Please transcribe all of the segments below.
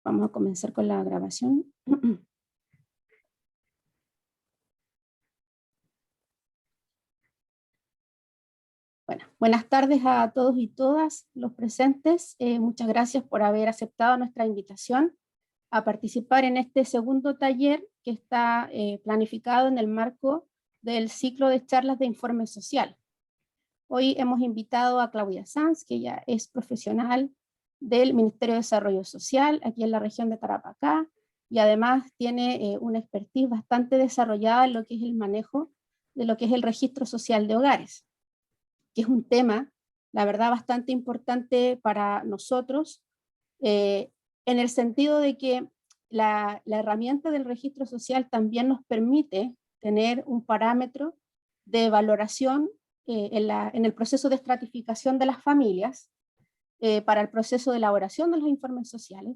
Vamos a comenzar con la grabación. Bueno, buenas tardes a todos y todas los presentes. Muchas gracias por haber aceptado nuestra invitación a participar en este segundo taller que está planificado en el marco del ciclo de charlas de informe social. Hoy hemos invitado a Claudia Sanz, que ella es profesional del Ministerio de Desarrollo Social, aquí en la región de Tarapacá, y además tiene una expertise bastante desarrollada en lo que es el manejo de lo que es el registro social de hogares, que es un tema, la verdad, bastante importante para nosotros, en el sentido de que la herramienta del registro social también nos permite tener un parámetro de valoración en el proceso de estratificación de las familias, para el proceso de elaboración de los informes sociales,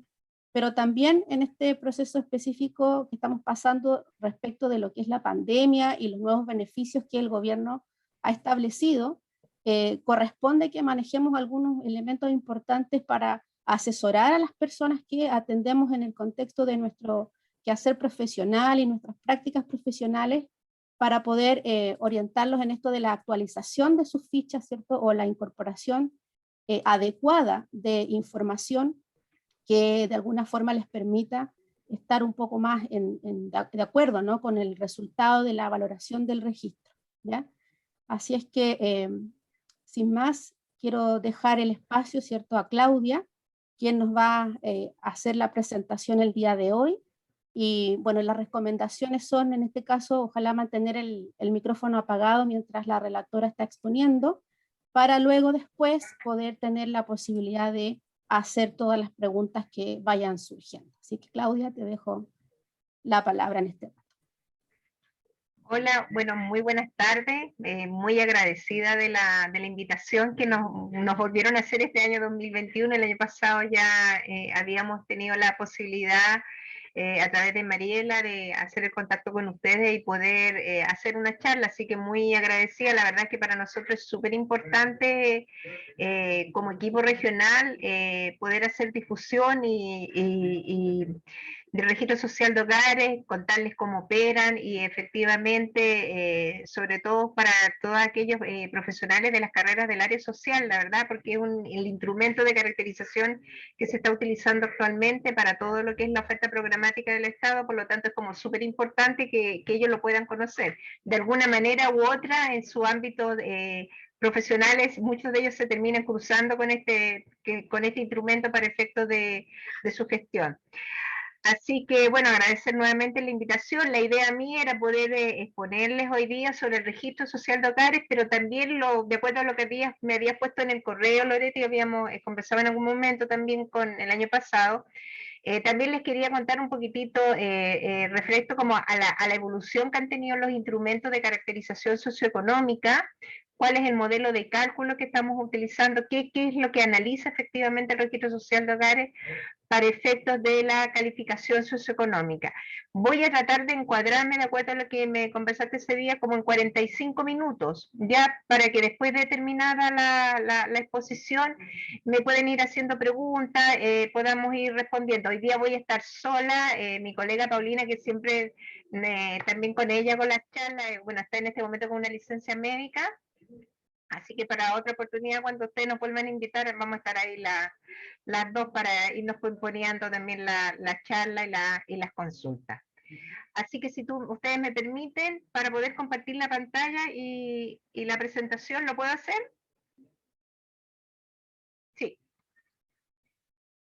pero también en este proceso específico que estamos pasando respecto de lo que es la pandemia y los nuevos beneficios que el gobierno ha establecido, corresponde que manejemos algunos elementos importantes para asesorar a las personas que atendemos en el contexto de nuestro quehacer profesional y nuestras prácticas profesionales, para poder orientarlos en esto de la actualización de sus fichas, ¿cierto? O la incorporación adecuada de información que de alguna forma les permita estar un poco más de acuerdo, ¿no? Con el resultado de la valoración del registro, ¿ya? Así es que, sin más, quiero dejar el espacio, ¿cierto?, a Claudia, quien nos va a hacer la presentación el día de hoy. Y bueno, las recomendaciones son, en este caso, ojalá mantener el micrófono apagado mientras la relatora está exponiendo, para luego después poder tener la posibilidad de hacer todas las preguntas que vayan surgiendo. Así que Claudia, te dejo la palabra en este momento. Hola, bueno, muy buenas tardes, muy agradecida de la invitación que nos volvieron a hacer este año 2021. El año pasado ya habíamos tenido la posibilidad a través de Mariela de hacer el contacto con ustedes y poder hacer una charla, así que muy agradecida. La verdad es que para nosotros es súper importante como equipo regional poder hacer difusión y del registro social de hogares, contarles cómo operan y efectivamente, sobre todo para todos aquellos profesionales de las carreras del área social, la verdad, porque es el instrumento de caracterización que se está utilizando actualmente para todo lo que es la oferta programática del Estado, por lo tanto es como súper importante que ellos lo puedan conocer. De alguna manera u otra, en su ámbito profesionales, muchos de ellos se terminan cruzando con este instrumento para efectos de su gestión. Así que, bueno, agradecer nuevamente la invitación. La idea mía era poder exponerles hoy día sobre el registro social de hogares, pero también de acuerdo a lo que me había puesto en el correo, Loreto, y habíamos conversado en algún momento también con el año pasado, también les quería contar un poquitito respecto como a la evolución que han tenido los instrumentos de caracterización socioeconómica, cuál es el modelo de cálculo que estamos utilizando, qué es lo que analiza efectivamente el registro social de hogares para efectos de la calificación socioeconómica. Voy a tratar de encuadrarme, de acuerdo a lo que me conversaste ese día, como en 45 minutos, ya para que después de terminada la exposición me pueden ir haciendo preguntas, podamos ir respondiendo. Hoy día voy a estar sola, mi colega Paulina, que siempre también con ella con las charlas, bueno, está en este momento con una licencia médica, así que para otra oportunidad, cuando ustedes nos vuelvan a invitar, vamos a estar ahí las dos para irnos poniendo también la charla y las consultas. Así que si ustedes me permiten, para poder compartir la pantalla y la presentación, ¿lo puedo hacer? Sí.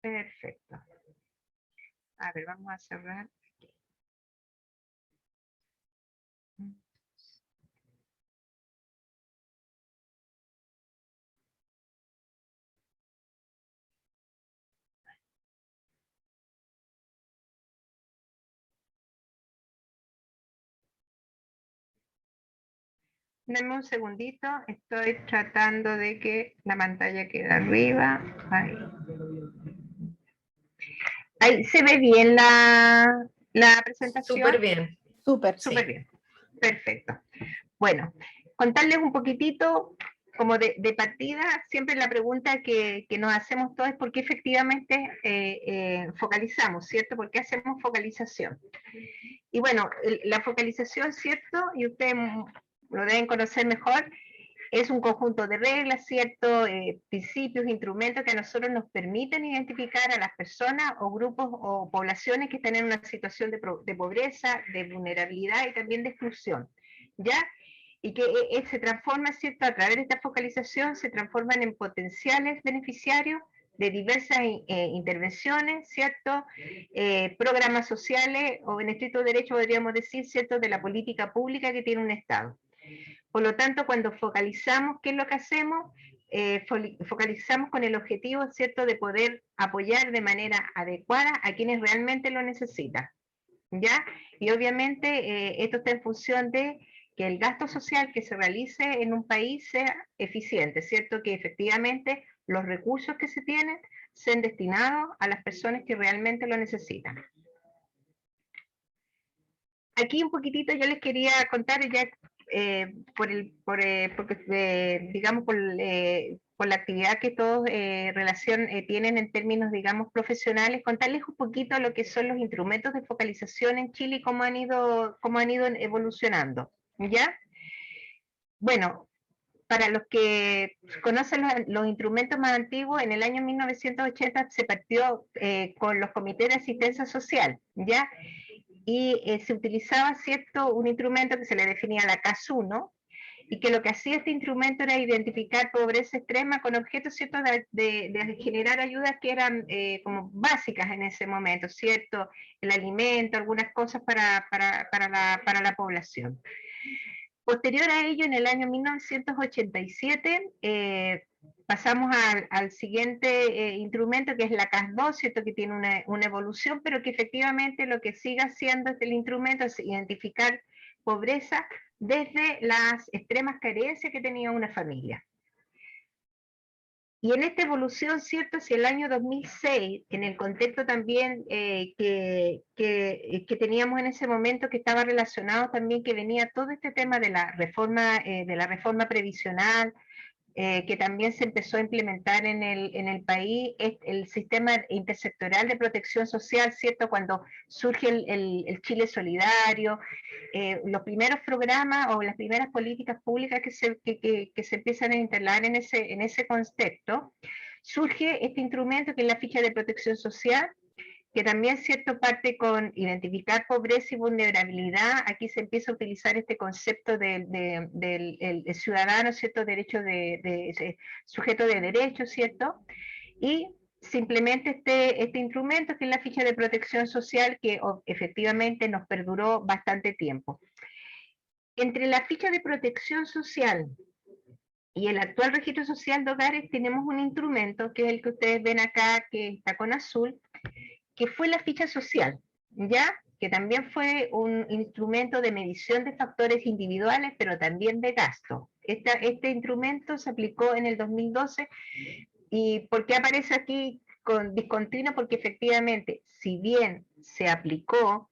Perfecto. A ver, vamos a cerrar. Dame un segundito, estoy tratando de que la pantalla quede arriba. Ahí se ve bien la presentación. Súper bien. Súper bien. Perfecto. Bueno, contarles un poquitito como de partida, siempre la pregunta que nos hacemos todos es por qué efectivamente focalizamos, ¿cierto? ¿Por qué hacemos focalización? Y bueno, la focalización, ¿cierto? Y ustedes lo deben conocer mejor, es un conjunto de reglas, ¿cierto? Principios, instrumentos que a nosotros nos permiten identificar a las personas o grupos o poblaciones que están en una situación de pobreza, de vulnerabilidad y también de exclusión, ¿ya? Y que se transforma, ¿cierto? A través de esta focalización se transforman en potenciales beneficiarios de diversas intervenciones, ¿cierto? Programas sociales, o en estricto derecho podríamos decir, ¿cierto? De la política pública que tiene un Estado. Por lo tanto, cuando focalizamos, ¿qué es lo que hacemos? Focalizamos con el objetivo, ¿cierto?, de poder apoyar de manera adecuada a quienes realmente lo necesitan, ¿ya? Y obviamente esto está en función de que el gasto social que se realice en un país sea eficiente, ¿cierto? Que efectivamente los recursos que se tienen sean destinados a las personas que realmente lo necesitan. Aquí un poquitito yo les quería contar ya digamos, por la actividad que todos tienen en términos, digamos, profesionales, contarles un poquito lo que son los instrumentos de focalización en Chile y cómo han ido evolucionando, ¿ya? Bueno, para los que conocen los instrumentos más antiguos, en el año 1980 se partió con los comités de asistencia social, ¿ya? Y se utilizaba, ¿cierto?, un instrumento que se le definía la CAS-1, y que lo que hacía este instrumento era identificar pobreza extrema con objetos, ¿cierto?, de generar ayudas que eran como básicas en ese momento, ¿cierto?, el alimento, algunas cosas para la población. Posterior a ello, en el año 1987, pasamos al siguiente instrumento, que es la CAS-2, ¿cierto?, que tiene una evolución, pero que efectivamente lo que sigue haciendo el instrumento es identificar pobreza desde las extremas carencias que tenía una familia. Y en esta evolución, ¿cierto? Hacia el año 2006, en el contexto también que teníamos en ese momento, que estaba relacionado también, que venía todo este tema de la reforma previsional, que también se empezó a implementar en el país, el sistema intersectorial de protección social, ¿cierto? Cuando surge el Chile Solidario, los primeros programas o las primeras políticas públicas que se empiezan a instalar en ese contexto, surge este instrumento que es la ficha de protección social, que también, ¿cierto?, parte con identificar pobreza y vulnerabilidad. Aquí se empieza a utilizar este concepto del ciudadano, ¿cierto?, derecho sujeto de derechos, ¿cierto? Y simplemente este instrumento, que es la ficha de protección social, que efectivamente nos perduró bastante tiempo. Entre la ficha de protección social y el actual registro social de hogares tenemos un instrumento, que es el que ustedes ven acá, que está con azul, que fue la ficha social, ¿ya? Que también fue un instrumento de medición de factores individuales, pero también de gasto. Este instrumento se aplicó en el 2012. ¿Y por qué aparece aquí con discontinuo? Porque efectivamente, si bien se aplicó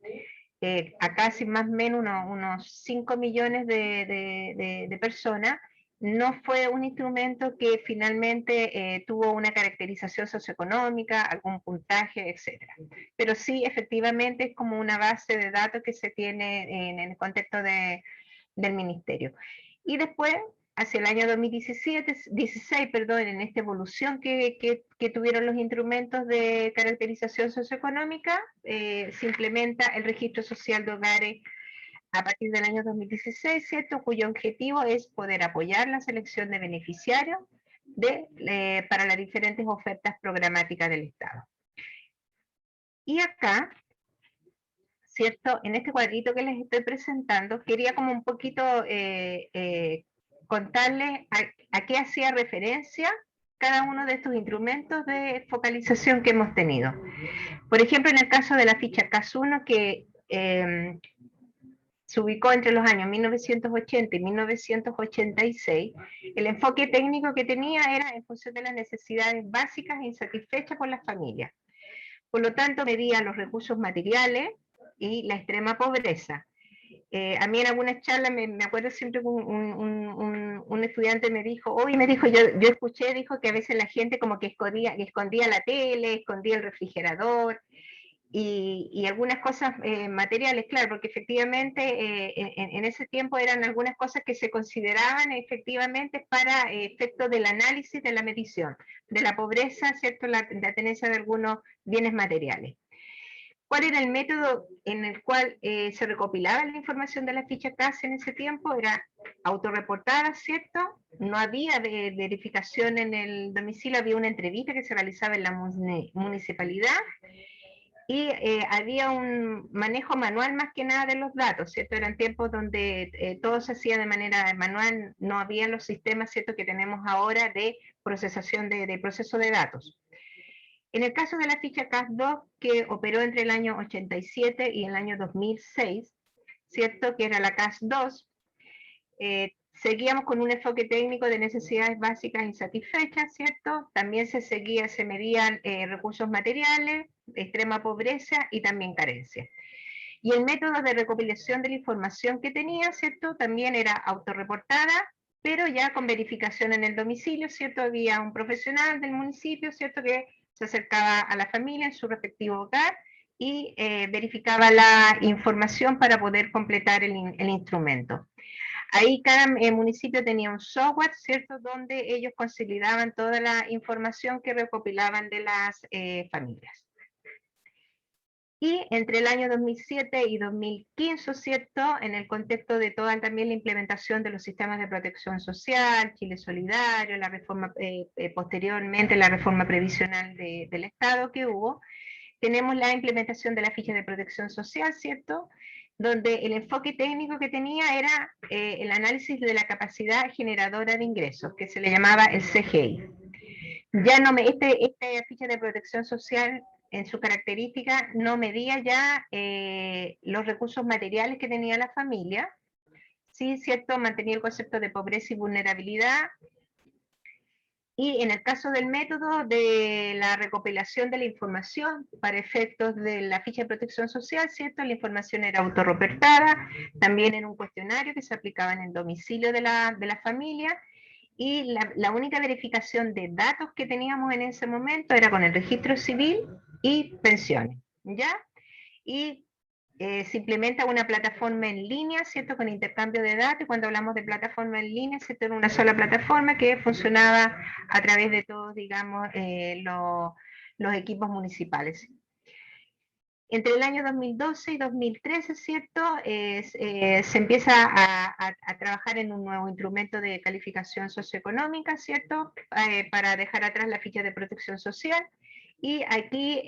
a casi más o menos unos 5 millones de personas, no fue un instrumento que finalmente tuvo una caracterización socioeconómica, algún puntaje, etc. Pero sí, efectivamente, es como una base de datos que se tiene en el contexto del ministerio. Y después, hacia el año 2016, en esta evolución que tuvieron los instrumentos de caracterización socioeconómica, se implementa el registro social de hogares a partir del año 2016, ¿cierto?, cuyo objetivo es poder apoyar la selección de beneficiarios para las diferentes ofertas programáticas del Estado. Y acá, ¿cierto?, en este cuadrito que les estoy presentando, quería como un poquito contarles a qué hacía referencia cada uno de estos instrumentos de focalización que hemos tenido. Por ejemplo, en el caso de la ficha CAS-1, que se ubicó entre los años 1980 y 1986, el enfoque técnico que tenía era en función de las necesidades básicas e insatisfechas por las familias. Por lo tanto, medía los recursos materiales y la extrema pobreza. A mí en algunas charlas me acuerdo siempre que un estudiante me dijo, hoy me dijo, yo escuché, dijo que a veces la gente como que escondía la tele, escondía el refrigerador, y algunas cosas materiales, claro, porque efectivamente en ese tiempo eran algunas cosas que se consideraban efectivamente para efectos del análisis de la medición, de la pobreza, ¿cierto? La tenencia de algunos bienes materiales. ¿Cuál era el método en el cual se recopilaba la información de la ficha CAS en ese tiempo? Era autorreportada, ¿cierto? No había verificación en el domicilio, había una entrevista que se realizaba en la municipalidad, y había un manejo manual más que nada de los datos, ¿cierto? Eran tiempos donde todo se hacía de manera manual, no había los sistemas, ¿cierto?, que tenemos ahora de procesación de proceso de datos. En el caso de la ficha CAS-2, que operó entre el año 87 y el año 2006, ¿cierto?, que era la CAS-2, seguíamos con un enfoque técnico de necesidades básicas insatisfechas, ¿cierto? También se medían recursos materiales, extrema pobreza y también carencia. Y el método de recopilación de la información que tenía, ¿cierto?, también era autorreportada, pero ya con verificación en el domicilio, ¿cierto? Había un profesional del municipio, ¿cierto?, que se acercaba a la familia en su respectivo hogar y verificaba la información para poder completar el instrumento. Ahí cada municipio tenía un software, ¿cierto?, donde ellos consolidaban toda la información que recopilaban de las familias. Y entre el año 2007 y 2015, ¿cierto?, en el contexto de toda también la implementación de los sistemas de protección social, Chile Solidario, la reforma, posteriormente la reforma previsional del Estado que hubo, tenemos la implementación de la ficha de protección social, ¿cierto?, donde el enfoque técnico que tenía era el análisis de la capacidad generadora de ingresos, que se le llamaba el CGI. Ya no esta ficha de protección social en su característica no medía ya los recursos materiales que tenía la familia, sí, cierto, mantenía el concepto de pobreza y vulnerabilidad. Y en el caso del método de la recopilación de la información para efectos de la ficha de protección social, ¿cierto? La información era autorreportada, también en un cuestionario que se aplicaba en el domicilio de la familia, y la única verificación de datos que teníamos en ese momento era con el registro civil y pensiones, ¿ya? Y se implementa una plataforma en línea, ¿cierto?, con intercambio de datos. Cuando hablamos de plataforma en línea, ¿cierto?, era una sola plataforma que funcionaba a través de todos, digamos, los equipos municipales. Entre el año 2012 y 2013, ¿cierto?, se empieza a trabajar en un nuevo instrumento de calificación socioeconómica, ¿cierto?, para dejar atrás la ficha de protección social. Y aquí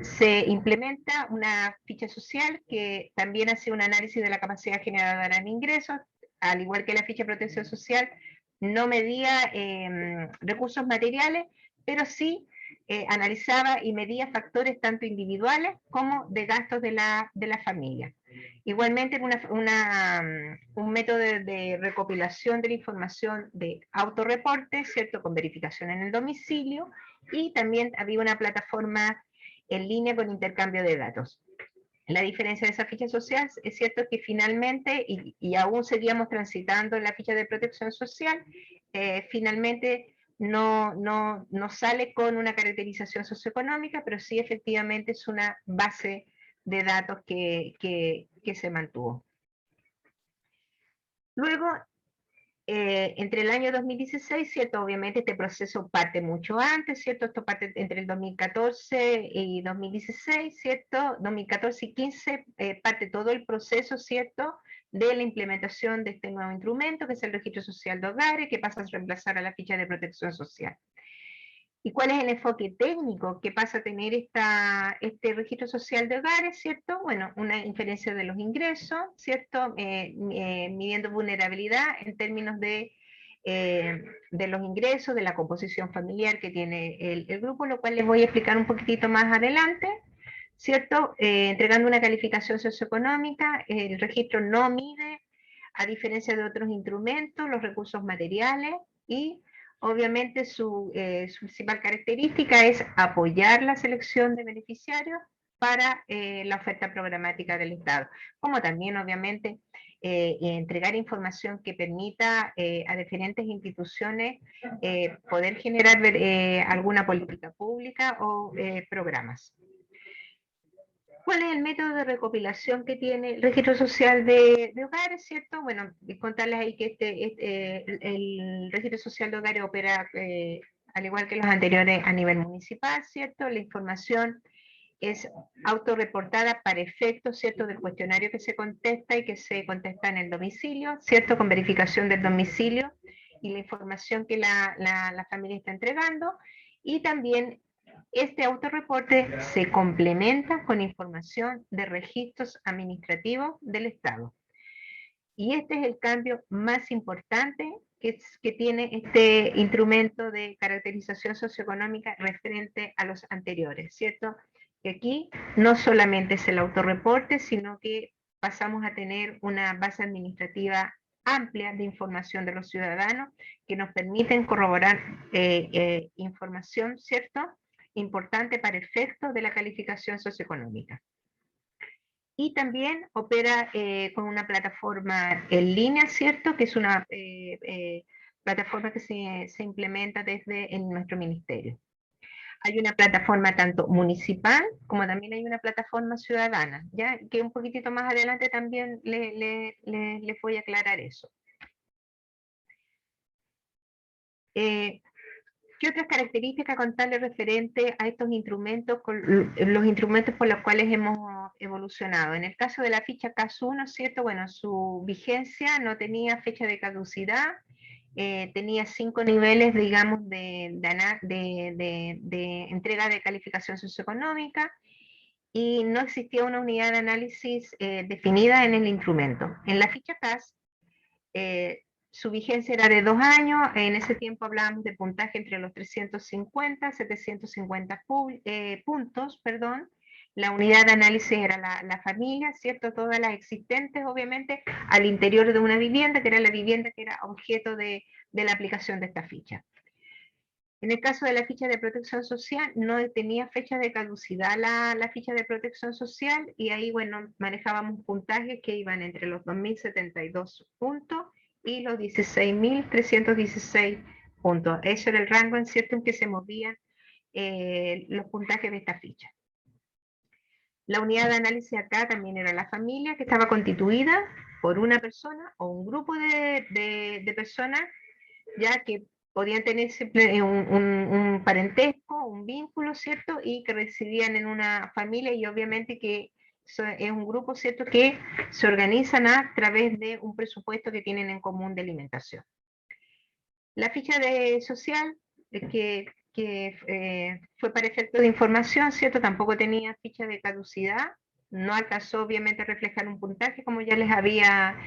se implementa una ficha social que también hace un análisis de la capacidad generadora de ingresos, al igual que la ficha de protección social, no medía recursos materiales, pero sí analizaba y medía factores tanto individuales como de gastos de la familia. Igualmente, un método de recopilación de la información de autorreporte, ¿cierto?, con verificación en el domicilio, y también había una plataforma en línea con intercambio de datos. La diferencia de esa ficha social es cierto que finalmente, y aún seguíamos transitando la ficha de protección social, finalmente no sale con una caracterización socioeconómica, pero sí efectivamente es una base de datos que se mantuvo. Luego, entre el año 2016, ¿cierto? Obviamente este proceso parte mucho antes, ¿cierto? Esto parte entre el 2014 y 2016, ¿cierto? 2014 y 15 parte todo el proceso, ¿cierto?, de la implementación de este nuevo instrumento, que es el registro social de hogares, que pasa a reemplazar a la ficha de protección social. ¿Y cuál es el enfoque técnico que pasa a tener este registro social de hogares, ¿cierto? Bueno, una inferencia de los ingresos, ¿cierto? Midiendo vulnerabilidad en términos de los ingresos, de la composición familiar que tiene el grupo, lo cual les voy a explicar un poquitito más adelante, ¿cierto? Entregando una calificación socioeconómica, el registro no mide, a diferencia de otros instrumentos, los recursos materiales, y obviamente su principal característica es apoyar la selección de beneficiarios para la oferta programática del Estado, como también obviamente entregar información que permita a diferentes instituciones poder generar alguna política pública o programas. ¿Cuál es el método de recopilación que tiene el registro social de hogares, cierto? Bueno, contarles ahí que el registro social de hogares opera, al igual que los anteriores, a nivel municipal, ¿cierto? La información es autorreportada para efectos, ¿cierto?, del cuestionario que se contesta y que se contesta en el domicilio, ¿cierto?, con verificación del domicilio y la información que la familia está entregando, y también este autorreporte se complementa con información de registros administrativos del Estado. Y este es el cambio más importante que tiene este instrumento de caracterización socioeconómica referente a los anteriores, ¿cierto? Que aquí no solamente es el autorreporte, sino que pasamos a tener una base administrativa amplia de información de los ciudadanos que nos permiten corroborar información, ¿cierto?, importante para efectos de la calificación socioeconómica. Y también opera con una plataforma en línea, ¿cierto?, que es una plataforma que se implementa desde nuestro ministerio. Hay una plataforma tanto municipal como también hay una plataforma ciudadana, ¿ya? Que un poquitito más adelante también les voy a aclarar eso. ¿Qué otras características contarle referente a estos instrumentos, los instrumentos por los cuales hemos evolucionado? En el caso de la ficha CAS 1, ¿cierto? Bueno, su vigencia no tenía fecha de caducidad, tenía 5 niveles, digamos, de entrega de calificación socioeconómica, y no existía una unidad de análisis definida en el instrumento. En la ficha CAS, su vigencia era de 2 años, en ese tiempo hablábamos de puntaje entre los 350 y 750 puntos, perdón. La unidad de análisis era la familia, ¿cierto? Todas las existentes, obviamente, al interior de una vivienda, que era la vivienda que era objeto de la aplicación de esta ficha. En el caso de la ficha de protección social, no tenía fecha de caducidad la ficha de protección social, y ahí, bueno, manejábamos puntajes que iban entre los 2.072 puntos y los 16.316 puntos. Ese era el rango, en cierto, en que se movían los puntajes de esta ficha. La unidad de análisis acá también era la familia, que estaba constituida por una persona o un grupo de personas, ya que podían tener un parentesco, un vínculo, ¿cierto? Y que residían en una familia, y obviamente que es un grupo, ¿cierto?, que se organizan a través de un presupuesto que tienen en común de alimentación. La ficha de social, que fue para efectos de información, ¿cierto?, tampoco tenía ficha de caducidad, no alcanzó obviamente a reflejar un puntaje, como ya les había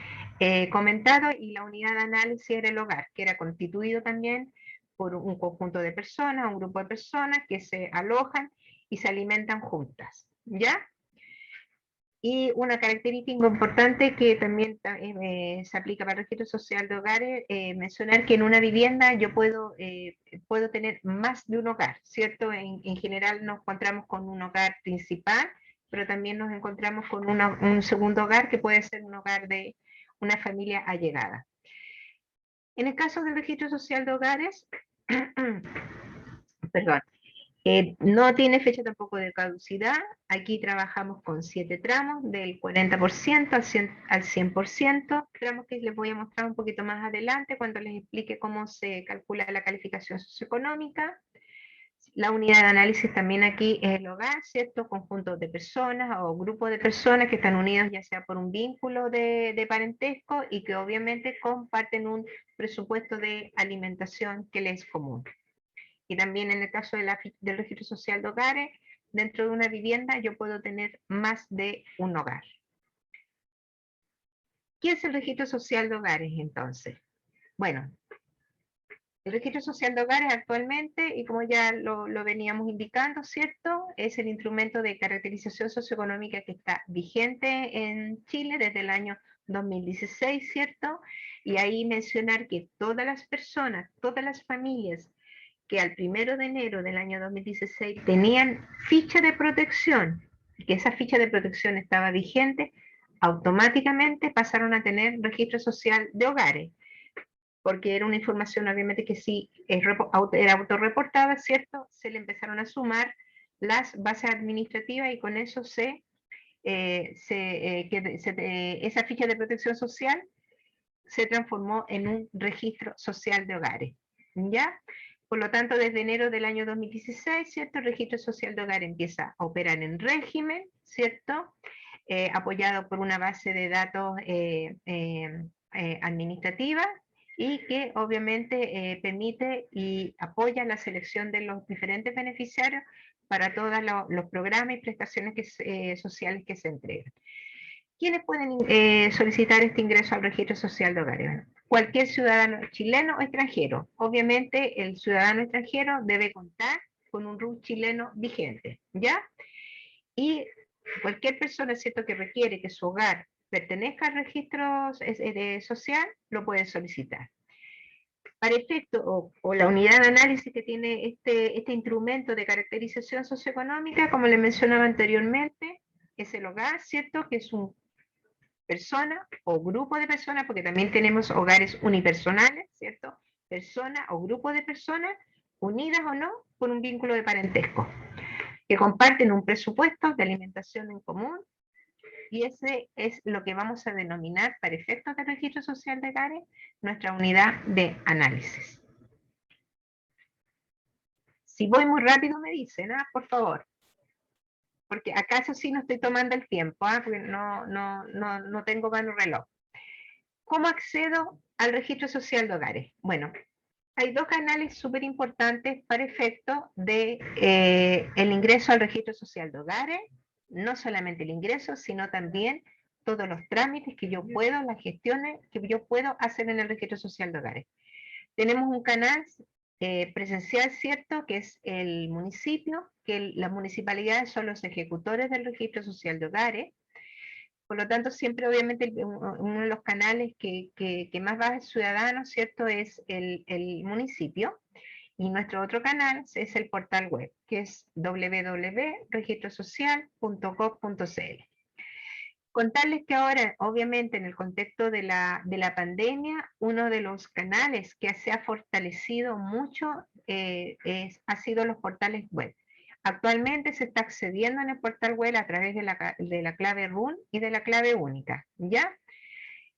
comentado, y la unidad de análisis era el hogar, que era constituido también por un conjunto de personas, un grupo de personas que se alojan y se alimentan juntas, ¿ya? Y una característica importante que también se aplica para el registro social de hogares, mencionar que en una vivienda yo puedo tener más de un hogar, ¿cierto? En general nos encontramos con un hogar principal, pero también nos encontramos con un segundo hogar que puede ser un hogar de una familia allegada. En el caso del registro social de hogares, perdón, no tiene fecha tampoco de caducidad. Aquí trabajamos con 7 tramos, del 40% al 100%, tramos que les voy a mostrar un poquito más adelante cuando les explique cómo se calcula la calificación socioeconómica. La unidad de análisis también aquí es el hogar, ¿cierto? Conjuntos de personas o grupos de personas que están unidos ya sea por un vínculo de parentesco y que obviamente comparten un presupuesto de alimentación que les es común. Y también en el caso del registro social de hogares, dentro de una vivienda yo puedo tener más de un hogar. ¿Qué es el registro social de hogares entonces? Bueno, el registro social de hogares actualmente, y como ya lo veníamos indicando, ¿cierto?, es el instrumento de caracterización socioeconómica que está vigente en Chile desde el año 2016, ¿cierto? Y ahí mencionar que todas las personas, todas las familias que al 1 de enero del año 2016 tenían ficha de protección que esa ficha de protección estaba vigente, automáticamente pasaron a tener registro social de hogares, porque era una información obviamente que sí era autorreportada, ¿cierto? Se le empezaron a sumar las bases administrativas y con eso esa ficha de protección social se transformó en un registro social de hogares, ¿ya? Por lo tanto, desde enero del año 2016, ¿cierto? El registro social de hogares empieza a operar en régimen, ¿cierto? Apoyado por una base de datos administrativa y que obviamente permite y apoya la selección de los diferentes beneficiarios para todos los programas y prestaciones sociales que se entregan. ¿Quiénes pueden solicitar este ingreso al registro social de hogares? Bueno, cualquier ciudadano chileno o extranjero. Obviamente el ciudadano extranjero debe contar con un RUT chileno vigente, ¿ya? Y cualquier persona, ¿cierto?, que requiere que su hogar pertenezca al registro social, lo puede solicitar. Para efecto, o la unidad de análisis que tiene este instrumento de caracterización socioeconómica, como le mencionaba anteriormente, es el hogar, ¿cierto?, que es un persona o grupo de personas, porque también tenemos hogares unipersonales, ¿cierto? Persona o grupo de personas unidas o no por un vínculo de parentesco, que comparten un presupuesto de alimentación en común, y ese es lo que vamos a denominar, para efectos de registro social de hogares, nuestra unidad de análisis. Si voy muy rápido me dicen, por favor, porque acaso sí no estoy tomando el tiempo, porque no tengo mano reloj. ¿Cómo accedo al registro social de hogares? Bueno, hay dos canales súper importantes para efecto de el ingreso al registro social de hogares, no solamente el ingreso, sino también todos los trámites que yo puedo, las gestiones que yo puedo hacer en el registro social de hogares. Tenemos un canal presencial, ¿cierto?, que es el municipio, que las municipalidades son los ejecutores del registro social de hogares. Por lo tanto, siempre obviamente uno de los canales que más va al ciudadano, ¿cierto?, es el municipio. Y nuestro otro canal es el portal web, que es www.registrosocial.gov.cl. Contarles que ahora, obviamente, en el contexto de la pandemia, uno de los canales que se ha fortalecido mucho ha sido los portales web. Actualmente se está accediendo en el portal web a través de la clave RUN y de la clave única, ¿ya?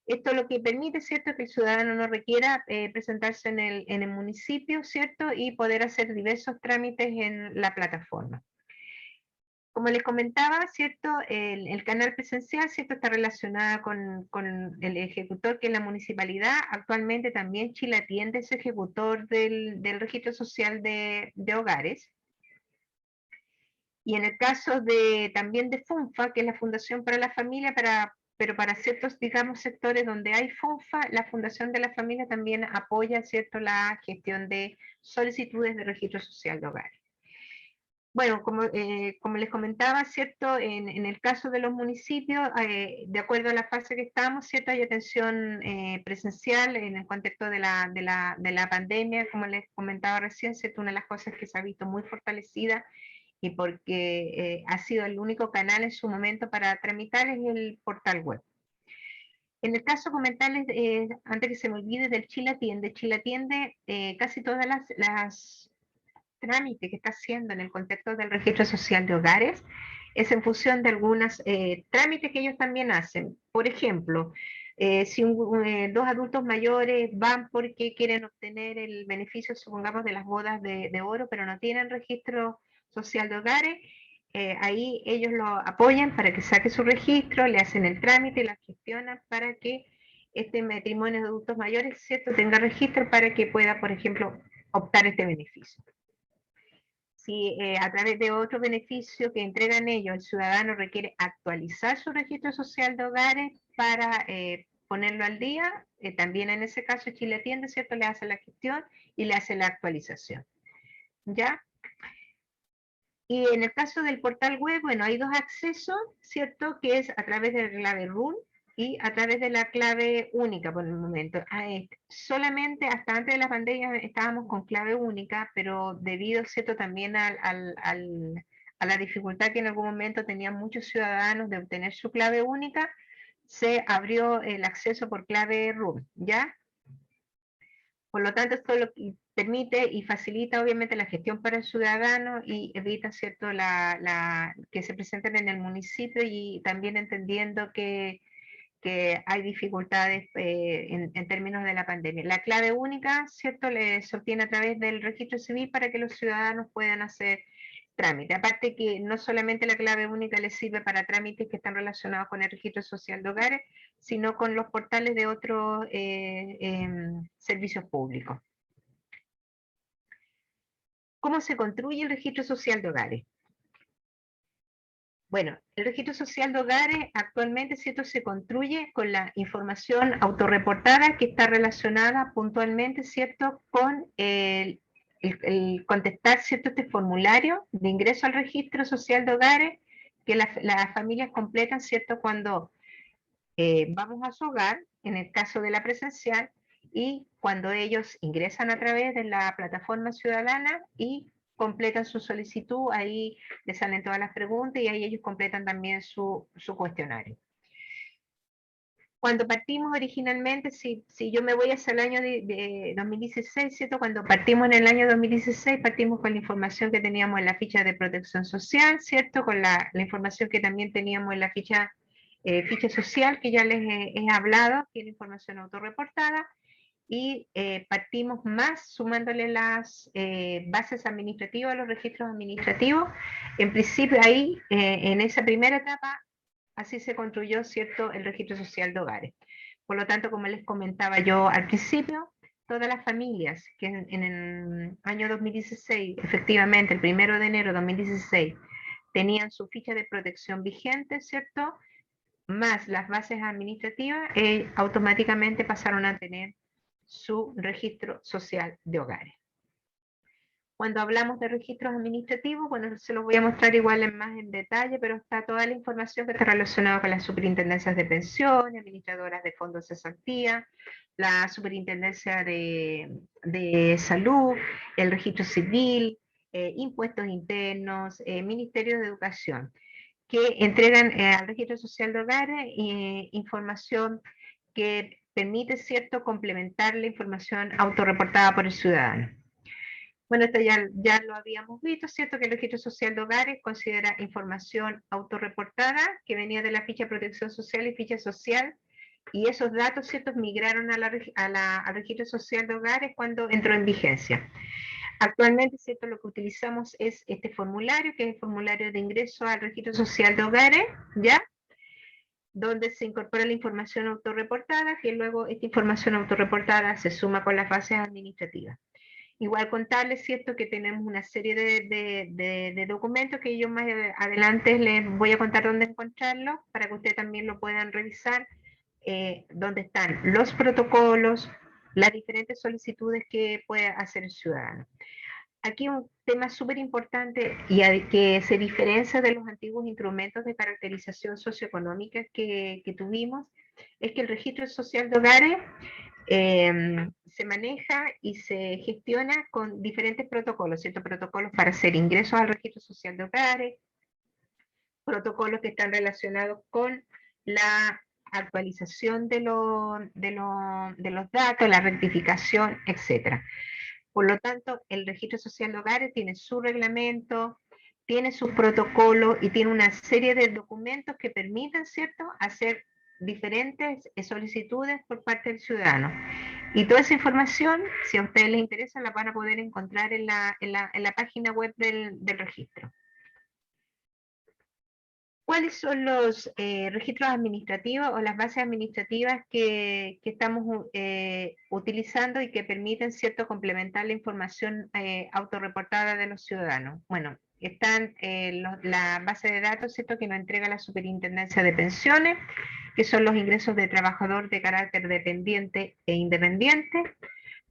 Esto lo que permite, ¿cierto?, que el ciudadano no requiera presentarse en el municipio, ¿cierto?, y poder hacer diversos trámites en la plataforma. Como les comentaba, ¿cierto?, el canal presencial, ¿cierto?, está relacionado con el ejecutor, que es la municipalidad. Actualmente también Chile Atiende es ejecutor del registro social de hogares. Y en el caso también de FUNFA, que es la Fundación para la Familia, pero para ciertos, digamos, sectores donde hay FUNFA, la Fundación de la Familia también apoya, ¿cierto?, la gestión de solicitudes de registro social de hogares. Bueno, como les comentaba, ¿cierto?, en el caso de los municipios, de acuerdo a la fase que estamos, ¿cierto?, hay atención presencial en el contexto de la pandemia, como les comentaba recién, ¿cierto?, una de las cosas que se ha visto muy fortalecida y porque ha sido el único canal en su momento para tramitar es el portal web. En el caso, comentarles, antes que se me olvide, del Chile Atiende. Chile Atiende, casi todas las trámite que está haciendo en el contexto del registro social de hogares es en función de algunos trámites que ellos también hacen. Por ejemplo, si dos adultos mayores van porque quieren obtener el beneficio, supongamos, de las bodas de oro, pero no tienen registro social de hogares, ahí ellos lo apoyan para que saque su registro, le hacen el trámite y la gestionan para que este matrimonio de adultos mayores, ¿cierto?, tenga registro para que pueda, por ejemplo, optar este beneficio. Si a través de otro beneficio que entregan ellos, el ciudadano requiere actualizar su registro social de hogares para ponerlo al día, también en ese caso Chile Atiende, ¿cierto?, le hace la gestión y le hace la actualización, ¿ya? Y en el caso del portal web, bueno, hay dos accesos, ¿cierto?, que es a través de la clave RUN y a través de la clave única por el momento. Solamente hasta antes de la pandemia estábamos con clave única, pero debido, ¿cierto?, también a a la dificultad que en algún momento tenían muchos ciudadanos de obtener su clave única, se abrió el acceso por clave root, ¿ya? Por lo tanto, esto lo que permite y facilita obviamente la gestión para el ciudadano y evita, ¿cierto?, que se presenten en el municipio, y también entendiendo que hay dificultades en términos de la pandemia. La clave única, ¿cierto?, se obtiene a través del registro civil para que los ciudadanos puedan hacer trámite. Aparte que no solamente la clave única les sirve para trámites que están relacionados con el registro social de hogares, sino con los portales de otros servicios públicos. ¿Cómo se construye el registro social de hogares? Bueno, el registro social de hogares actualmente, ¿cierto?, se construye con la información autorreportada que está relacionada puntualmente, ¿cierto?, con el contestar, ¿cierto?, este formulario de ingreso al registro social de hogares que las familias completan, ¿cierto?, cuando vamos a su hogar, en el caso de la presencial, y cuando ellos ingresan a través de la plataforma ciudadana y completan su solicitud, ahí les salen todas las preguntas y ahí ellos completan también su cuestionario. Cuando partimos originalmente, si yo me voy hacia el año de 2016, ¿cierto? Cuando partimos en el año 2016, partimos con la información que teníamos en la ficha de protección social, ¿cierto? Con la información que también teníamos en la ficha social, que ya les he hablado, que es la información autorreportada, y partimos más sumándole las bases administrativas a los registros administrativos. En principio ahí, en esa primera etapa, así se construyó, ¿cierto?, el registro social de hogares. Por lo tanto, como les comentaba yo al principio, todas las familias que en el año 2016, efectivamente, el 1 de enero de 2016, tenían su ficha de protección vigente, ¿cierto?, más las bases administrativas, automáticamente pasaron a tener su registro social de hogares. Cuando hablamos de registros administrativos, bueno, se los voy a mostrar igual más en detalle, pero está toda la información que está relacionada con las superintendencias de pensiones, administradoras de fondos de cesantía, la superintendencia de salud, el registro civil, impuestos internos, ministerios de educación, que entregan al registro social de hogares información que permite, ¿cierto?, complementar la información autorreportada por el ciudadano. Bueno, esto ya lo habíamos visto, ¿cierto?, que el registro social de hogares considera información autorreportada que venía de la ficha de protección social y ficha social, y esos datos, ¿cierto?, migraron al registro social de hogares cuando entró en vigencia. Actualmente, ¿cierto?, lo que utilizamos es este formulario, que es el formulario de ingreso al registro social de hogares, ¿ya?, donde se incorpora la información autorreportada, que luego esta información autorreportada se suma con las bases administrativas. Igual contarles, ¿cierto?, que tenemos una serie de documentos que yo más adelante les voy a contar dónde encontrarlos, para que ustedes también lo puedan revisar, donde están los protocolos, las diferentes solicitudes que puede hacer el ciudadano. Aquí un tema súper importante y que se diferencia de los antiguos instrumentos de caracterización socioeconómica que tuvimos, es que el registro social de hogares se maneja y se gestiona con diferentes protocolos, ¿cierto? Protocolos para hacer ingresos al registro social de hogares, protocolos que están relacionados con la actualización de los datos, la rectificación, etc. Por lo tanto, el registro social de hogares tiene su reglamento, tiene sus protocolos y tiene una serie de documentos que permiten, ¿cierto?, hacer diferentes solicitudes por parte del ciudadano. Y toda esa información, si a ustedes les interesa, la van a poder encontrar en la página web del registro. ¿Cuáles son los registros administrativos o las bases administrativas que estamos utilizando y que permiten, ¿cierto?, complementar la información autorreportada de los ciudadanos? Bueno, están la base de datos, ¿cierto?, que nos entrega la Superintendencia de Pensiones, que son los ingresos de trabajador de carácter dependiente e independiente.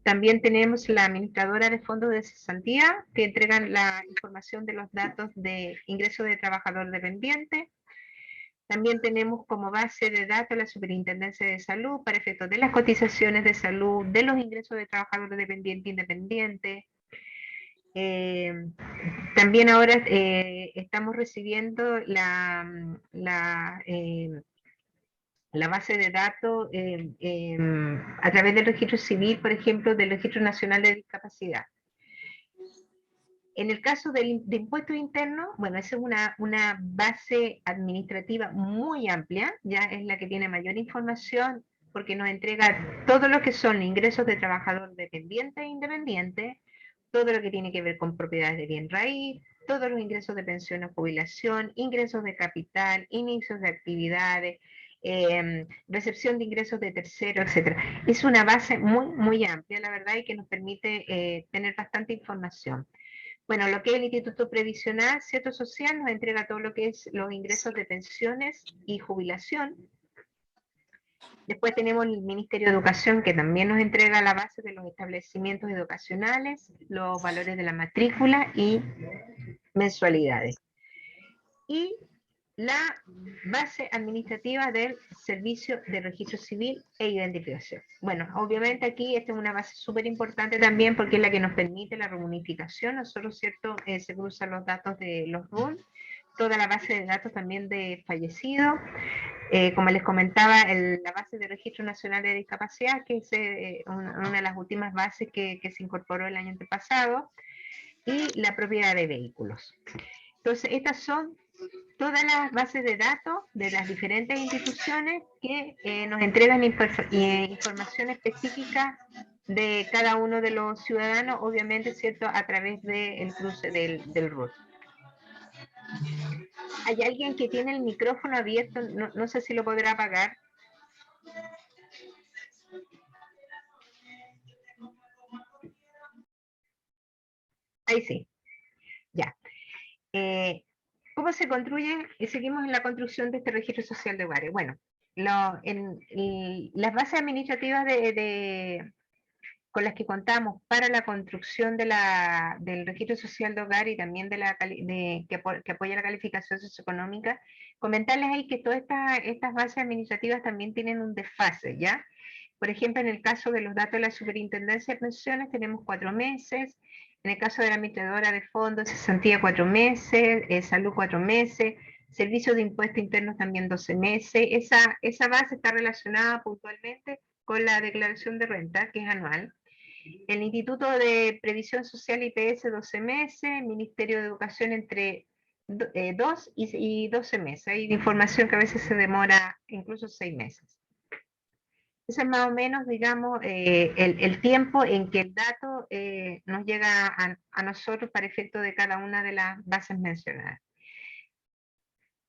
También tenemos la administradora de fondos de cesantía, que entregan la información de los datos de ingreso de trabajador dependiente. También tenemos como base de datos la Superintendencia de Salud para efectos de las cotizaciones de salud, de los ingresos de trabajador dependiente e independiente. También ahora estamos recibiendo la base de datos a través del registro civil, por ejemplo, del Registro Nacional de Discapacidad. En el caso de impuestos internos, bueno, esa es una base administrativa muy amplia, ya es la que tiene mayor información porque nos entrega todo lo que son ingresos de trabajador dependiente e independiente, todo lo que tiene que ver con propiedades de bien raíz, todos los ingresos de pensión o jubilación, ingresos de capital, inicios de actividades, recepción de ingresos de terceros, etc. Es una base muy, muy amplia, la verdad, y que nos permite tener bastante información. Bueno, lo que es el Instituto Previsional, ¿cierto? Social, nos entrega todo lo que es los ingresos de pensiones y jubilación. Después tenemos el Ministerio de Educación, que también nos entrega la base de los establecimientos educacionales, los valores de la matrícula y mensualidades. Y la base administrativa del Servicio de Registro Civil e Identificación. Bueno, obviamente aquí esta es una base súper importante también porque es la que nos permite la reunificación. Nosotros, ¿cierto? Se cruzan los datos de los RUN, toda la base de datos también de fallecidos. Como les comentaba, la base de Registro Nacional de Discapacidad, que es una de las últimas bases que se incorporó el año antepasado, y la propiedad de vehículos. Entonces, estas son todas las bases de datos de las diferentes instituciones que nos entregan información específica de cada uno de los ciudadanos, obviamente, ¿cierto?, a través del cruce del RUT. Hay alguien que tiene el micrófono abierto, no sé si lo podrá apagar. Ahí sí, ya. ¿Cómo se construye? Seguimos en la construcción de este registro social de hogares. Bueno, las bases administrativas con las que contamos para la construcción del registro social de hogar y también que apoya la calificación socioeconómica, comentarles ahí que todas estas bases administrativas también tienen un desfase, ¿ya? Por ejemplo, en el caso de los datos de la Superintendencia de Pensiones tenemos 4 meses, en el caso de la administradora de fondos, cesantía 4 meses, salud 4 meses, servicios de impuestos internos también 12 meses. Esa base está relacionada puntualmente con la declaración de renta, que es anual. El Instituto de Previsión Social IPS 12 meses, Ministerio de Educación entre 2 y 12 meses. Hay información que a veces se demora incluso 6 meses. Ese es más o menos, digamos, el tiempo en que el dato nos llega a nosotros para efecto de cada una de las bases mencionadas.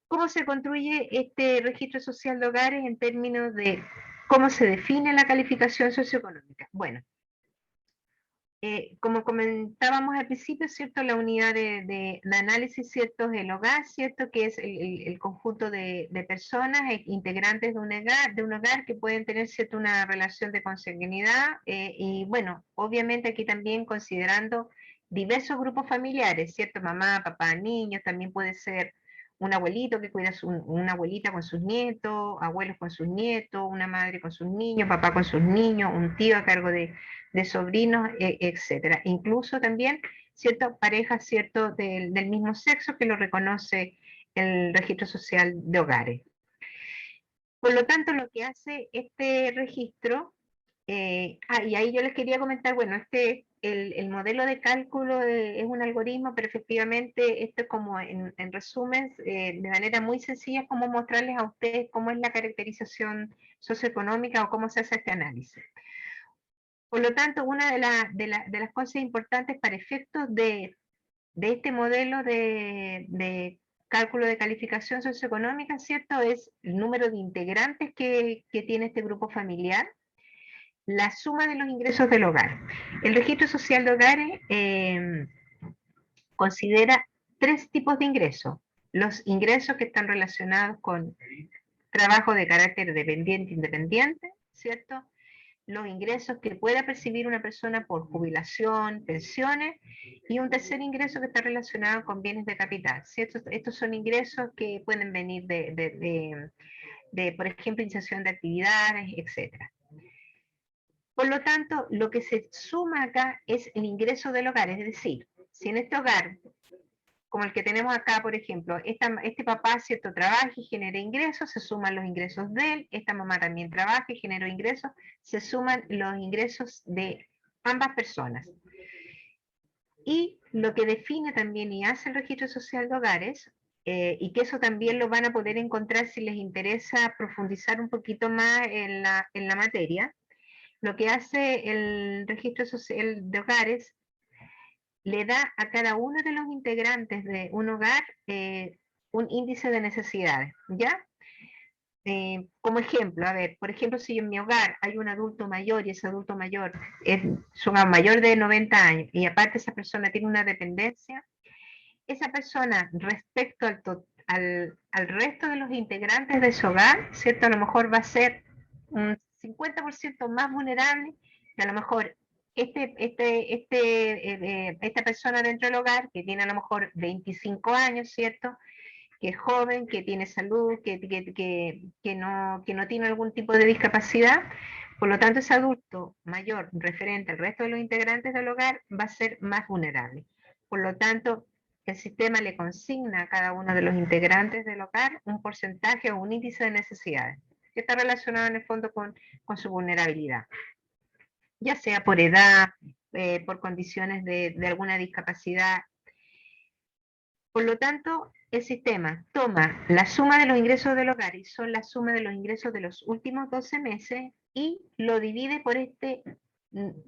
¿Cómo se construye este registro social de hogares en términos de cómo se define la calificación socioeconómica? Bueno, como comentábamos al principio, ¿cierto? La unidad de análisis, ¿cierto? Es el hogar, ¿cierto? Que es el conjunto de personas integrantes de un hogar que pueden tener, ¿cierto? Una relación de consanguinidad y bueno, obviamente aquí también considerando diversos grupos familiares, ¿cierto? Mamá, papá, niños, también puede ser un abuelito que cuida una abuelita con sus nietos, abuelos con sus nietos, una madre con sus niños, papá con sus niños, un tío a cargo de sobrinos, etcétera. Incluso también ciertas parejas, ¿cierto?, del mismo sexo que lo reconoce el registro social de hogares. Por lo tanto, lo que hace este registro, y ahí yo les quería comentar, bueno, el modelo de cálculo es un algoritmo, pero efectivamente esto es como en resumen, de manera muy sencilla, es como mostrarles a ustedes cómo es la caracterización socioeconómica o cómo se hace este análisis. Por lo tanto, una de las cosas importantes para efectos de este modelo de cálculo de calificación socioeconómica, ¿cierto? Es el número de integrantes que tiene este grupo familiar, la suma de los ingresos del hogar. El registro social de hogares considera 3 tipos de ingresos. Los ingresos que están relacionados con trabajo de carácter dependiente, ¿cierto? Los ingresos que pueda percibir una persona por jubilación, pensiones, y un tercer ingreso que está relacionado con bienes de capital, ¿cierto? Estos son ingresos que pueden venir de por ejemplo, iniciación de actividades, etc. Por lo tanto, lo que se suma acá es el ingreso del hogar, es decir, Si en este hogar, como el que tenemos acá, por ejemplo, este papá, ¿cierto?, trabaja y genera ingresos, se suman los ingresos de él, esta mamá también trabaja y genera ingresos, se suman los ingresos de ambas personas. Y lo que define también y hace el registro social de hogares, y que eso también lo van a poder encontrar si les interesa profundizar un poquito más en la materia, lo que hace el registro social de hogares le da a cada uno de los integrantes de un hogar un índice de necesidades, ¿ya? Como ejemplo, a ver, por ejemplo, si en mi hogar hay un adulto mayor y ese adulto mayor es mayor de 90 años y aparte esa persona tiene una dependencia, esa persona respecto al resto de los integrantes de su hogar, ¿cierto? A lo mejor va a ser un 50% más vulnerable que a lo mejor esta persona dentro del hogar que tiene a lo mejor 25 años, ¿cierto? Que es joven, que tiene salud, que no tiene algún tipo de discapacidad. Por lo tanto, ese adulto mayor referente al resto de los integrantes del hogar va a ser más vulnerable. Por lo tanto, el sistema le consigna a cada uno de los integrantes del hogar un porcentaje o un índice de necesidades que está relacionado en el fondo con su vulnerabilidad, ya sea por edad, por condiciones de alguna discapacidad. Por lo tanto, el sistema toma la suma de los ingresos del hogar y son la suma de los ingresos de los últimos 12 meses y lo divide por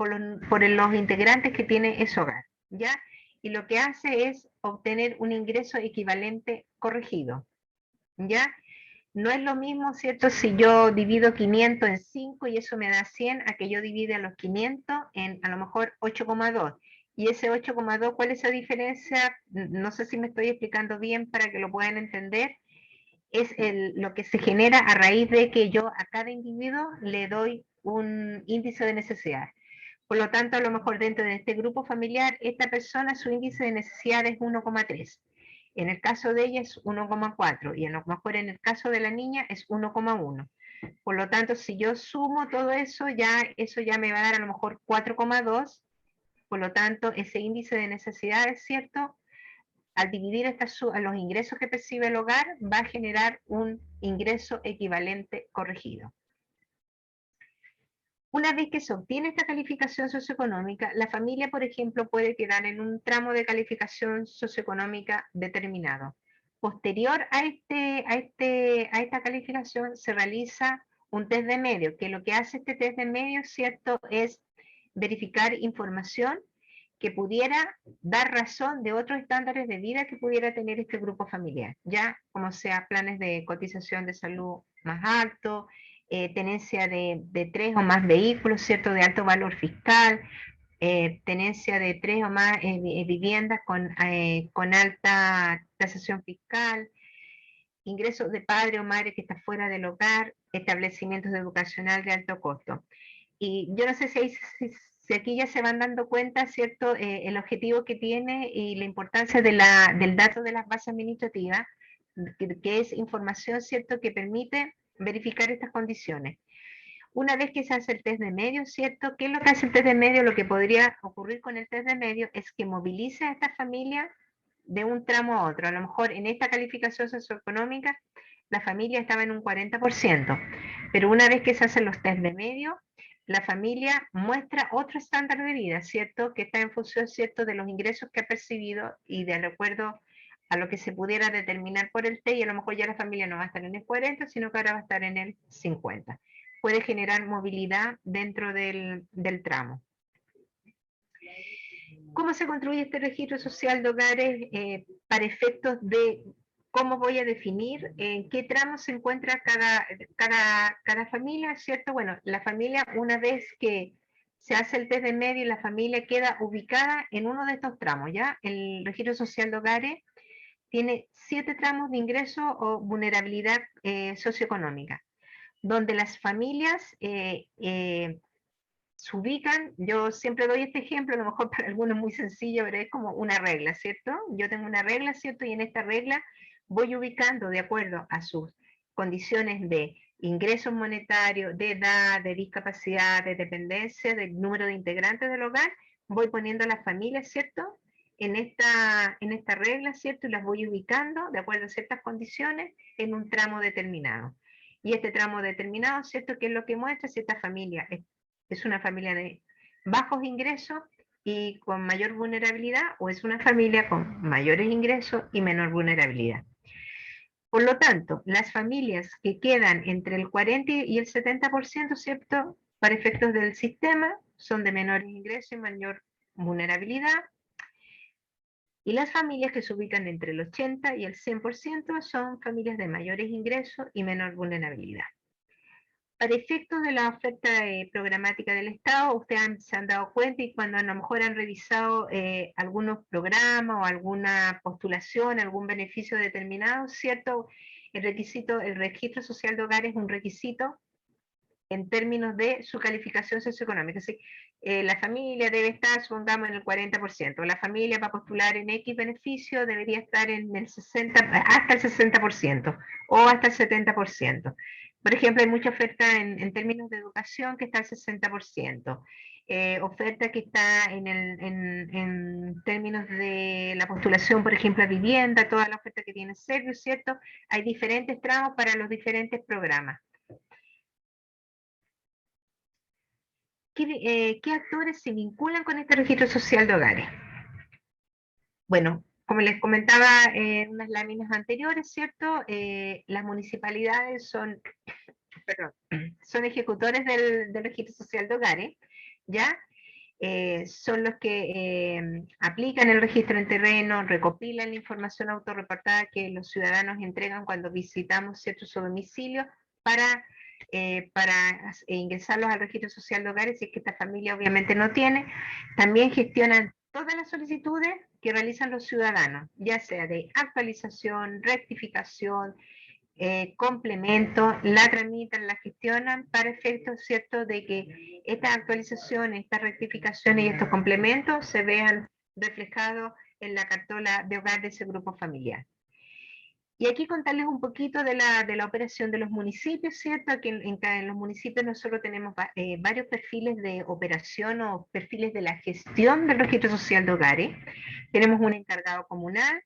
los integrantes que tiene ese hogar, ¿ya? Y lo que hace es obtener un ingreso equivalente corregido, ¿ya? No es lo mismo, ¿cierto? Si yo divido 500 en 5 y eso me da 100, a que yo divide a los 500 en a lo mejor 8,2. Y ese 8,2, ¿cuál es la diferencia? No sé si me estoy explicando bien para que lo puedan entender. Es lo que se genera a raíz de que yo a cada individuo le doy un índice de necesidad. Por lo tanto, a lo mejor dentro de este grupo familiar, esta persona, su índice de necesidad es 1,3. En el caso de ella es 1,4 y a lo mejor en el caso de la niña es 1,1. Por lo tanto, si yo sumo todo eso ya me va a dar a lo mejor 4,2. Por lo tanto, ese índice de necesidades, ¿cierto? Al dividir los ingresos que percibe el hogar, va a generar un ingreso equivalente corregido. Una vez que se obtiene esta calificación socioeconómica, la familia, por ejemplo, puede quedar en un tramo de calificación socioeconómica determinado. Posterior a esta calificación se realiza un test de medio, que lo que hace este test de medio, ¿cierto?, es verificar información que pudiera dar razón de otros estándares de vida que pudiera tener este grupo familiar, ya como sea planes de cotización de salud más alto, tenencia de 3 o más vehículos, ¿cierto?, de alto valor fiscal, tenencia de 3 o más viviendas con alta tasación fiscal, ingresos de padre o madre que está fuera del hogar, establecimientos educacional de alto costo. Y yo no sé si aquí ya se van dando cuenta, ¿cierto?, el objetivo que tiene y la importancia del dato de las bases administrativas, que es información, ¿cierto?, que permite verificar estas condiciones. Una vez que se hace el test de medio, ¿cierto? ¿Qué es lo que hace el test de medio? Lo que podría ocurrir con el test de medio es que movilice a esta familia de un tramo a otro. A lo mejor en esta calificación socioeconómica la familia estaba en un 40%, pero una vez que se hacen los test de medio, la familia muestra otro estándar de vida, ¿cierto? Que está en función, ¿cierto?, de los ingresos que ha percibido y de acuerdo a lo que se pudiera determinar por el test, y a lo mejor ya la familia no va a estar en el 40, sino que ahora va a estar en el 50. Puede generar movilidad dentro del tramo. ¿Cómo se construye este registro social de hogares para efectos de cómo voy a definir en qué tramo se encuentra cada familia, ¿cierto? Bueno, la familia, una vez que se hace el test de medio, la familia queda ubicada en uno de estos tramos, ¿ya? El registro social de hogares tiene 7 tramos de ingreso o vulnerabilidad socioeconómica, donde las familias se ubican. Yo siempre doy este ejemplo, a lo mejor para algunos es muy sencillo, pero es como una regla, ¿cierto? Yo tengo una regla, ¿cierto? Y en esta regla voy ubicando de acuerdo a sus condiciones de ingresos monetarios, de edad, de discapacidad, de dependencia, del número de integrantes del hogar, voy poniendo las familias, ¿cierto?, en esta regla, ¿cierto? Y las voy ubicando de acuerdo a ciertas condiciones en un tramo determinado. Y este tramo determinado, ¿cierto? ¿Qué es lo que muestra? Si esta familia es una familia de bajos ingresos y con mayor vulnerabilidad, o es una familia con mayores ingresos y menor vulnerabilidad. Por lo tanto, las familias que quedan entre el 40 y el 70%, ¿cierto? Para efectos del sistema, son de menores ingresos y mayor vulnerabilidad. Y las familias que se ubican entre el 80 y el 100% son familias de mayores ingresos y menor vulnerabilidad. Para efectos de la oferta programática del Estado, ustedes se han dado cuenta y cuando a lo mejor han revisado algunos programas o alguna postulación, algún beneficio determinado, ¿cierto? El registro social de hogares es un requisito en términos de su calificación socioeconómica. Es decir, la familia debe estar, supongamos, en el 40%. La familia para postular en X beneficio debería estar en el 60, hasta el 60% o hasta el 70%. Por ejemplo, hay mucha oferta en términos de educación que está al 60%. Oferta que está en términos de la postulación, por ejemplo, a vivienda, toda la oferta que tiene Servius, ¿cierto? Hay diferentes tramos para los diferentes programas. ¿Qué actores se vinculan con este registro social de hogares? Bueno, como les comentaba en unas láminas anteriores, ¿cierto? Las municipalidades perdón, son ejecutores del registro social de hogares, ¿ya? Son los que aplican el registro en terreno, recopilan la información autorreportada que los ciudadanos entregan cuando visitamos, ¿cierto?, su domicilio para ingresarlos al registro social de hogares, si es que esta familia obviamente no tiene. También gestionan todas las solicitudes que realizan los ciudadanos, ya sea de actualización, rectificación, complemento, la tramitan, la gestionan para efectos, ¿cierto?, de que estas actualizaciones, estas rectificaciones y estos complementos se vean reflejados en la cartola de hogar de ese grupo familiar. Y aquí contarles un poquito de la operación de los municipios, ¿cierto? Que en los municipios nosotros tenemos varios perfiles de operación o perfiles de la gestión del registro social de hogares. Tenemos un encargado comunal,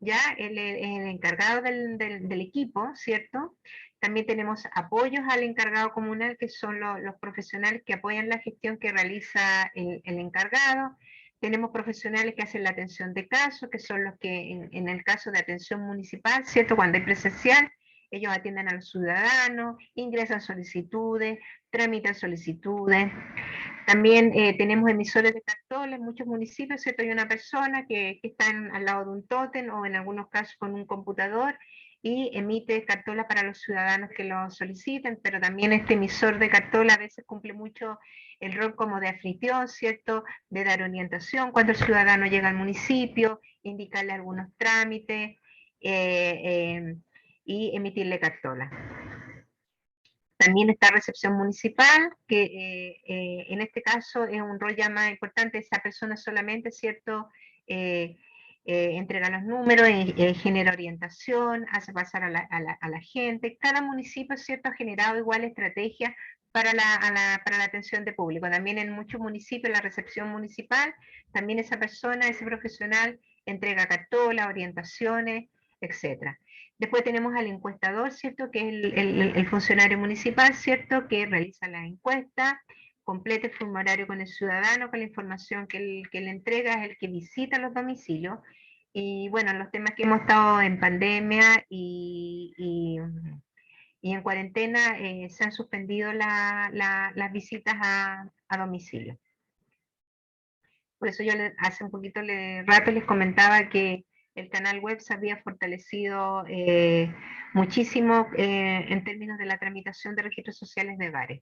ya el encargado del equipo, ¿cierto? También tenemos apoyos al encargado comunal, que son los profesionales que apoyan la gestión que realiza el encargado. Tenemos profesionales que hacen la atención de casos, que son los que en el caso de atención municipal, ¿cierto? Cuando hay presencial, ellos atienden a los ciudadanos, ingresan solicitudes, tramitan solicitudes. También tenemos emisores de cartola en muchos municipios, ¿cierto? Hay una persona que está al lado de un tótem o en algunos casos con un computador y emite cartola para los ciudadanos que lo soliciten, pero también este emisor de cartola a veces cumple mucho el rol como de anfitrión, ¿cierto? De dar orientación cuando el ciudadano llega al municipio, indicarle algunos trámites y emitirle cartola. También está recepción municipal, que en este caso es un rol ya más importante, esa persona solamente, ¿cierto? Entrega los números, genera orientación, hace pasar a la gente. Cada municipio, ¿cierto?, ha generado igual estrategias para la atención de público. También en muchos municipios, la recepción municipal, también esa persona, ese profesional, entrega cartolas, orientaciones, etcétera. Después tenemos al encuestador, ¿cierto?, que es el funcionario municipal, ¿cierto?, que realiza la encuesta, completa el formulario con el ciudadano, con la información que él entrega, es el que visita los domicilios. Y bueno, los temas que hemos estado en pandemia y en cuarentena, se han suspendido las visitas a domicilio. Por eso yo hace un poquito rato les comentaba que el canal web se había fortalecido muchísimo en términos de la tramitación de registros sociales de hogares.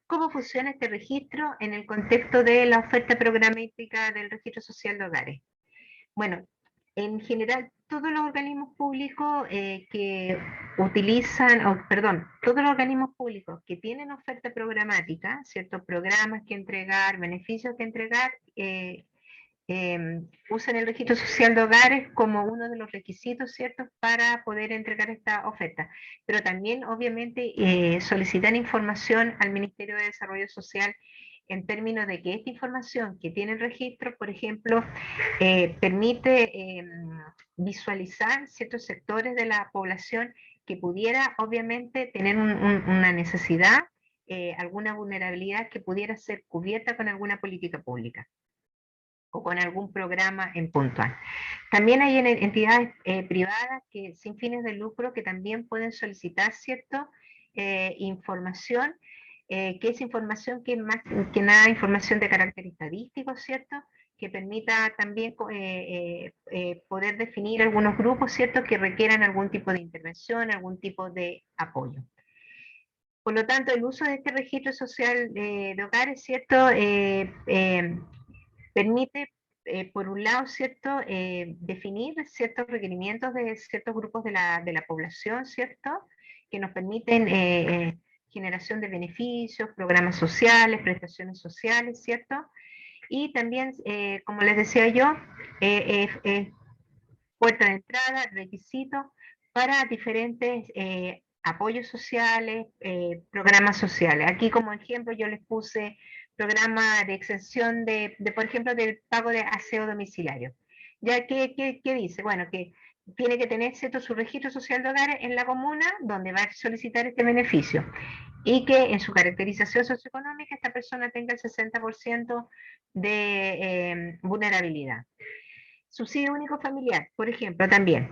¿Cómo funciona este registro en el contexto de la oferta programática del registro social de hogares? Bueno, en general, todos los organismos públicos que utilizan, todos los organismos públicos que tienen oferta programática, ciertos programas que entregar, beneficios que entregar, usan el registro social de hogares como uno de los requisitos, ¿cierto?, para poder entregar esta oferta. Pero también, obviamente, solicitan información al Ministerio de Desarrollo Social en términos de que esta información que tiene el registro, por ejemplo, permite visualizar ciertos sectores de la población que pudiera obviamente tener una necesidad, alguna vulnerabilidad que pudiera ser cubierta con alguna política pública o con algún programa en puntual. También hay entidades privadas que sin fines de lucro que también pueden solicitar cierta información, que es información que es más que nada información de carácter estadístico, ¿cierto? Que permita también poder definir algunos grupos, ¿cierto? Que requieran algún tipo de intervención, algún tipo de apoyo. Por lo tanto, el uso de este registro social de hogares, ¿cierto? Permite, por un lado, ¿cierto? Definir ciertos requerimientos de ciertos grupos de la población, ¿cierto? Que nos permiten generación de beneficios, programas sociales, prestaciones sociales, ¿cierto? Y también, como les decía yo, puerta de entrada, requisitos para diferentes apoyos sociales, programas sociales. Aquí como ejemplo yo les puse programa de exención por ejemplo, del pago de aseo domiciliario. Ya que dice, bueno, que tiene que tener ¿cierto? Su registro social de hogares en la comuna donde va a solicitar este beneficio y que en su caracterización socioeconómica esta persona tenga el 60% de vulnerabilidad. Subsidio único familiar, por ejemplo, también.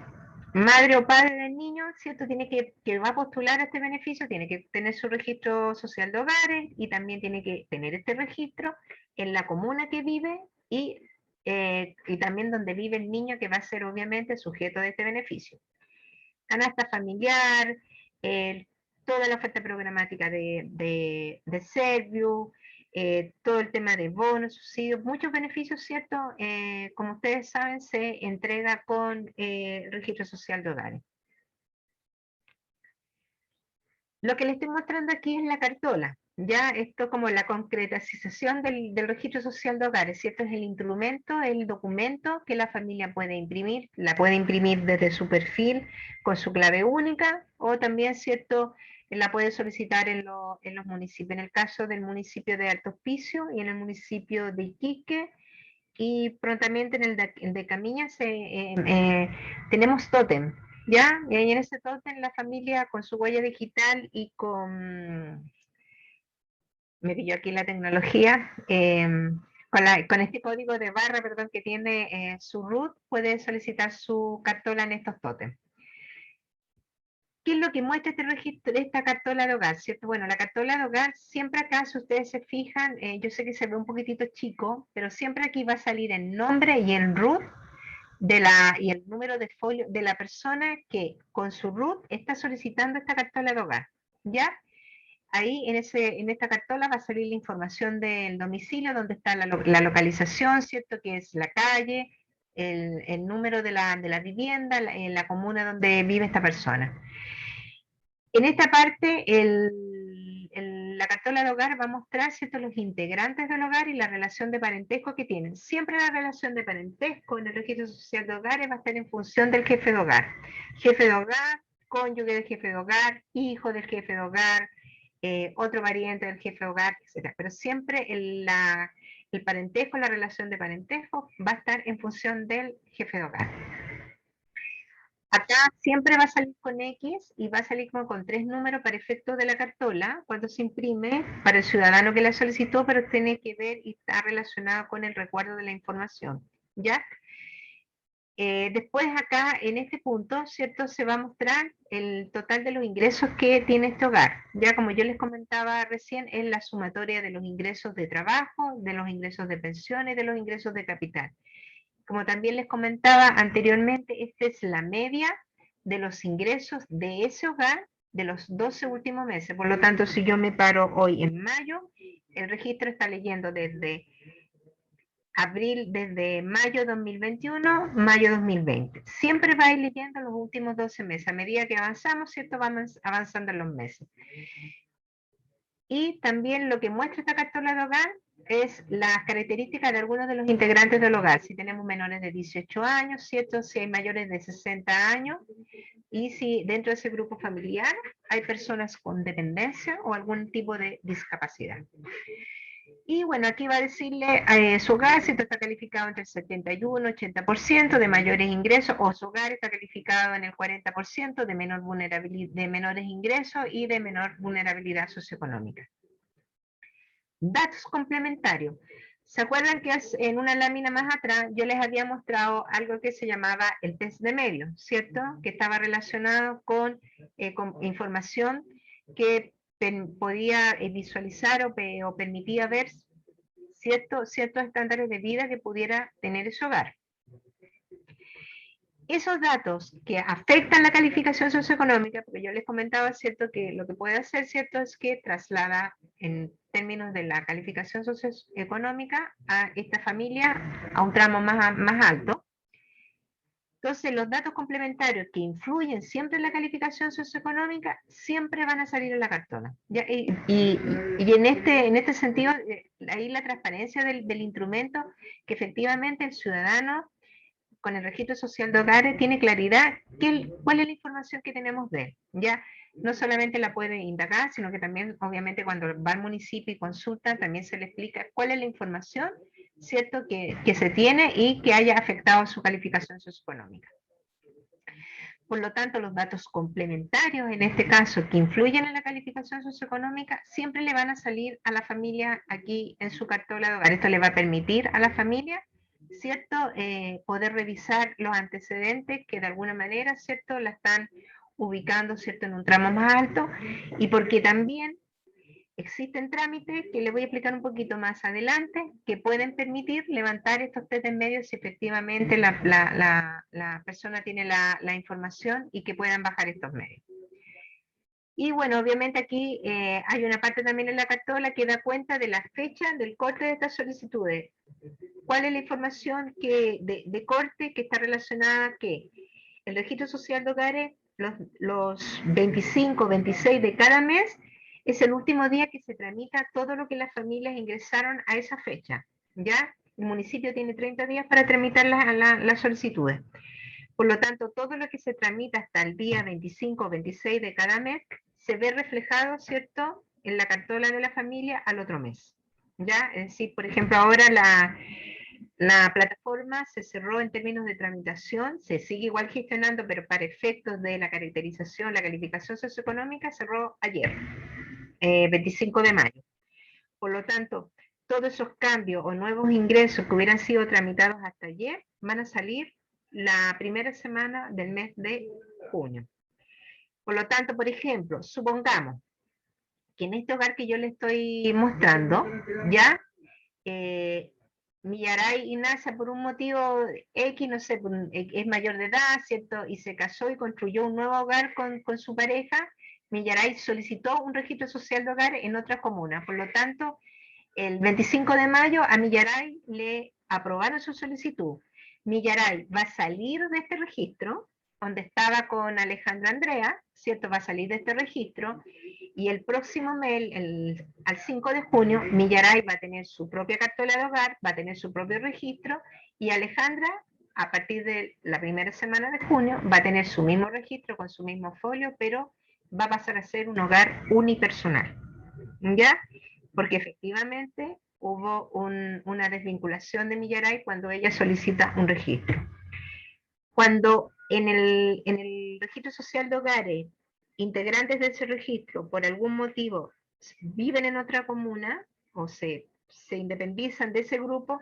Madre o padre del niño, ¿cierto? Tiene que va a postular a este beneficio, tiene que tener su registro social de hogares y también tiene que tener este registro en la comuna que vive y también donde vive el niño que va a ser obviamente sujeto de este beneficio. Canasta familiar, toda la oferta programática de Serviu, todo el tema de bonos, subsidios, muchos beneficios, ¿cierto? Como ustedes saben, se entrega con registro social de hogares. Lo que les estoy mostrando aquí es la cartola, ya esto como la concretización del registro social de hogares, ¿cierto? Es el instrumento, el documento que la familia puede imprimir, la puede imprimir desde su perfil con su clave única o también, ¿cierto? La puede solicitar en los municipios, en el caso del municipio de Alto Hospicio y en el municipio de Iquique y prontamente en el de Camiñas tenemos tótem, ¿ya? Y ahí en ese tótem la familia con su huella digital y me pilló aquí la tecnología, con este código de barra, perdón, que tiene su root, puede solicitar su cartola en estos tótems. ¿Qué es lo que muestra este registro, esta cartola de hogar? ¿Cierto? Bueno, la cartola de hogar, siempre acá, si ustedes se fijan, yo sé que se ve un poquitito chico, pero siempre aquí va a salir el nombre y el root y el número de folio de la persona que con su root está solicitando esta cartola de hogar. ¿Ya? Ahí en esta cartola va a salir la información del domicilio, donde está la localización, ¿cierto? Que es la calle, el número de la vivienda, la comuna donde vive esta persona. En esta parte, la cartola de hogar va a mostrar, ¿cierto?, los integrantes del hogar y la relación de parentesco que tienen. Siempre la relación de parentesco en el registro social de hogares va a estar en función del jefe de hogar. Jefe de hogar, cónyuge del jefe de hogar, hijo del jefe de hogar, otro pariente del jefe de hogar, etc. Pero siempre el parentesco, la relación de parentesco va a estar en función del jefe de hogar. Acá siempre va a salir con X y va a salir como con 3 números para efectos de la cartola cuando se imprime para el ciudadano que la solicitó, pero tiene que ver y está relacionado con el recuerdo de la información, ¿ya? Después acá, en este punto, ¿cierto? Se va a mostrar el total de los ingresos que tiene este hogar. Ya como yo les comentaba recién, es la sumatoria de los ingresos de trabajo, de los ingresos de pensiones, de los ingresos de capital. Como también les comentaba anteriormente, esta es la media de los ingresos de ese hogar de los 12 últimos meses. Por lo tanto, si yo me paro hoy en mayo, el registro está leyendo desde mayo 2021, mayo 2020. Siempre va a ir leyendo los últimos 12 meses. A medida que avanzamos, ¿cierto? Vamos avanzando en los meses. Y también lo que muestra esta cartola de hogar es las características de algunos de los integrantes del hogar. Si tenemos menores de 18 años, ¿cierto? Si hay mayores de 60 años y si dentro de ese grupo familiar hay personas con dependencia o algún tipo de discapacidad. Y bueno, aquí va a decirle su hogar, si está calificado entre el 71 y 80% de mayores ingresos, o su hogar está calificado en el 40% de, menor vulnerabilidad, de menores ingresos y de menor vulnerabilidad socioeconómica. Datos complementarios. ¿Se acuerdan que en una lámina más atrás yo les había mostrado algo que se llamaba el test de medio, ¿cierto? Que estaba relacionado con información que podía visualizar o permitía ver ciertos estándares de vida que pudiera tener ese hogar. Esos datos que afectan la calificación socioeconómica, porque yo les comentaba, ¿cierto?, que lo que puede hacer, ¿cierto?, es que traslada en términos de la calificación socioeconómica a esta familia a un tramo más alto. Entonces, los datos complementarios que influyen siempre en la calificación socioeconómica siempre van a salir en la cartola. Y en este sentido, ahí la transparencia del instrumento, que efectivamente el ciudadano con el registro social de hogares tiene claridad cuál es la información que tenemos de él. Ya no solamente la puede indagar, sino que también, obviamente, cuando va al municipio y consulta, también se le explica cuál es la información, ¿cierto?, que se tiene y que haya afectado su calificación socioeconómica. Por lo tanto, los datos complementarios, en este caso, que influyen en la calificación socioeconómica, siempre le van a salir a la familia aquí en su cartola de hogar. Esto le va a permitir a la familia, ¿cierto?, poder revisar los antecedentes que de alguna manera, ¿cierto?, la están ubicando, ¿cierto?, en un tramo más alto, y porque también existen trámites que les voy a explicar un poquito más adelante que pueden permitir levantar estos test en medio si efectivamente la persona tiene la información y que puedan bajar estos medios. Y bueno, obviamente aquí hay una parte también en la cartola que da cuenta de la fecha del corte de estas solicitudes. ¿Cuál es la información de corte que está relacionada que el registro social de hogares, los 25, 26 de cada mes, es el último día que se tramita todo lo que las familias ingresaron a esa fecha, ¿ya? El municipio tiene 30 días para tramitar las solicitudes. Por lo tanto, todo lo que se tramita hasta el día 25 o 26 de cada mes se ve reflejado, ¿cierto?, en la cartola de la familia al otro mes, ¿ya? Es decir, por ejemplo, ahora la plataforma se cerró en términos de tramitación, se sigue igual gestionando, pero para efectos de la caracterización, la calificación socioeconómica, cerró ayer, 25 de mayo. Por lo tanto, todos esos cambios o nuevos ingresos que hubieran sido tramitados hasta ayer van a salir la primera semana del mes de junio. Por lo tanto, por ejemplo, supongamos que en este hogar que yo le estoy mostrando, ya, Millaray Ignacia por un motivo X, no sé, es mayor de edad, ¿cierto? Y se casó y construyó un nuevo hogar con su pareja. Millaray solicitó un registro social de hogar en otra comuna. Por lo tanto, el 25 de mayo a Millaray le aprobaron su solicitud. Millaray va a salir de este registro, donde estaba con Alejandra Andrea, ¿cierto? Va a salir de este registro, y el próximo mes, al 5 de junio, Millaray va a tener su propia cartola de hogar, va a tener su propio registro, y Alejandra, a partir de la primera semana de junio, va a tener su mismo registro con su mismo folio, pero va a pasar a ser un hogar unipersonal, ¿ya? Porque efectivamente hubo una desvinculación de Millaray cuando ella solicita un registro. Cuando en el registro social de hogares, integrantes de ese registro, por algún motivo, viven en otra comuna o se independizan de ese grupo,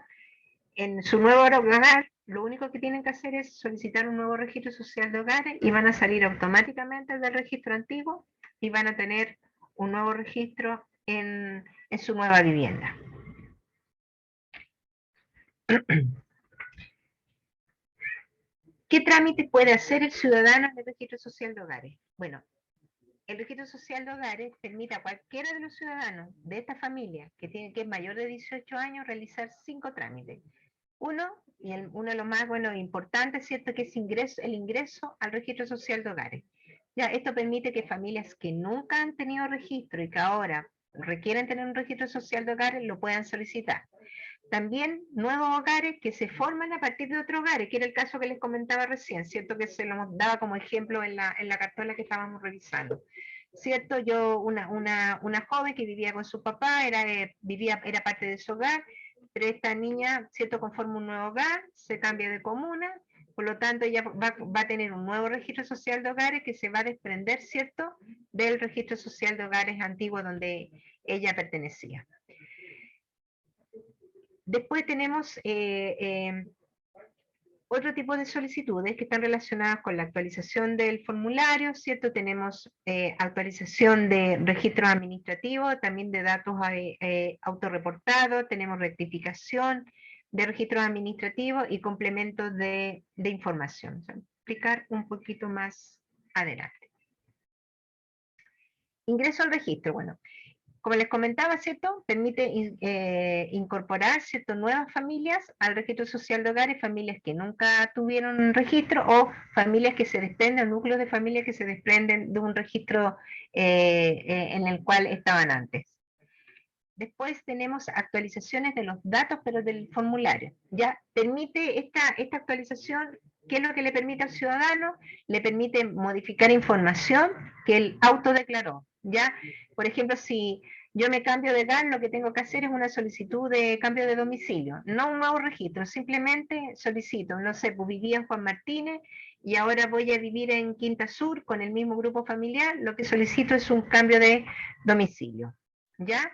en su nuevo hogar, lo único que tienen que hacer es solicitar un nuevo registro social de hogares y van a salir automáticamente del registro antiguo y van a tener un nuevo registro en su nueva vivienda. ¿Qué trámite puede hacer el ciudadano en el registro social de hogares? Bueno, el registro social de hogares permite a cualquiera de los ciudadanos de esta familia que es mayor de 18 años realizar 5 trámites. Uno de los más importantes, ¿cierto?, que es el ingreso al registro social de hogares. Ya, esto permite que familias que nunca han tenido registro y que ahora requieren tener un registro social de hogares lo puedan solicitar. También nuevos hogares que se forman a partir de otros hogares, que era el caso que les comentaba recién, ¿cierto?, que se lo daba como ejemplo en la cartola que estábamos revisando. ¿cierto? Una joven que vivía con su papá, era parte de su hogar, pero esta niña, ¿cierto? Conforma un nuevo hogar, se cambia de comuna, por lo tanto ella va a tener un nuevo registro social de hogares que se va a desprender, ¿cierto? Del registro social de hogares antiguo donde ella pertenecía. Después tenemos otro tipo de solicitudes que están relacionadas con la actualización del formulario, ¿cierto? Tenemos actualización de registros administrativos, también de datos autorreportados, tenemos rectificación de registros administrativos y complementos de información. O sea, explicar un poquito más adelante. Ingreso al registro, bueno. Como les comentaba, ¿cierto? Permite incorporar, ¿cierto? Nuevas familias al registro social de hogares, familias que nunca tuvieron registro o familias que se desprenden, núcleos de familias que se desprenden de un registro en el cual estaban antes. Después tenemos actualizaciones de los datos, pero del formulario. Ya permite esta actualización, ¿qué es lo que le permite al ciudadano? Le permite modificar información que él autodeclaró. ¿Ya? Por ejemplo, si yo me cambio de edad, lo que tengo que hacer es una solicitud de cambio de domicilio, no un nuevo registro, simplemente solicito, no sé, pues vivía en Juan Martínez y ahora voy a vivir en Quinta Sur con el mismo grupo familiar, lo que solicito es un cambio de domicilio. ¿Ya?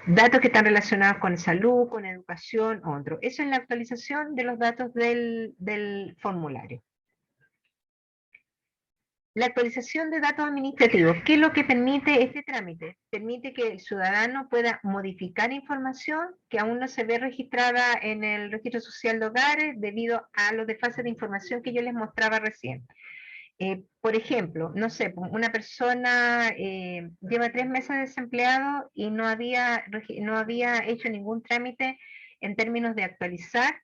Datos que están relacionados con salud, con educación, otro. Eso es la actualización de los datos del formulario. La actualización de datos administrativos, ¿qué es lo que permite este trámite? Permite que el ciudadano pueda modificar información que aún no se ve registrada en el registro social de hogares debido a los desfases de información que yo les mostraba recién. Por ejemplo, no sé, una persona lleva 3 meses desempleado y no había hecho ningún trámite en términos de actualizar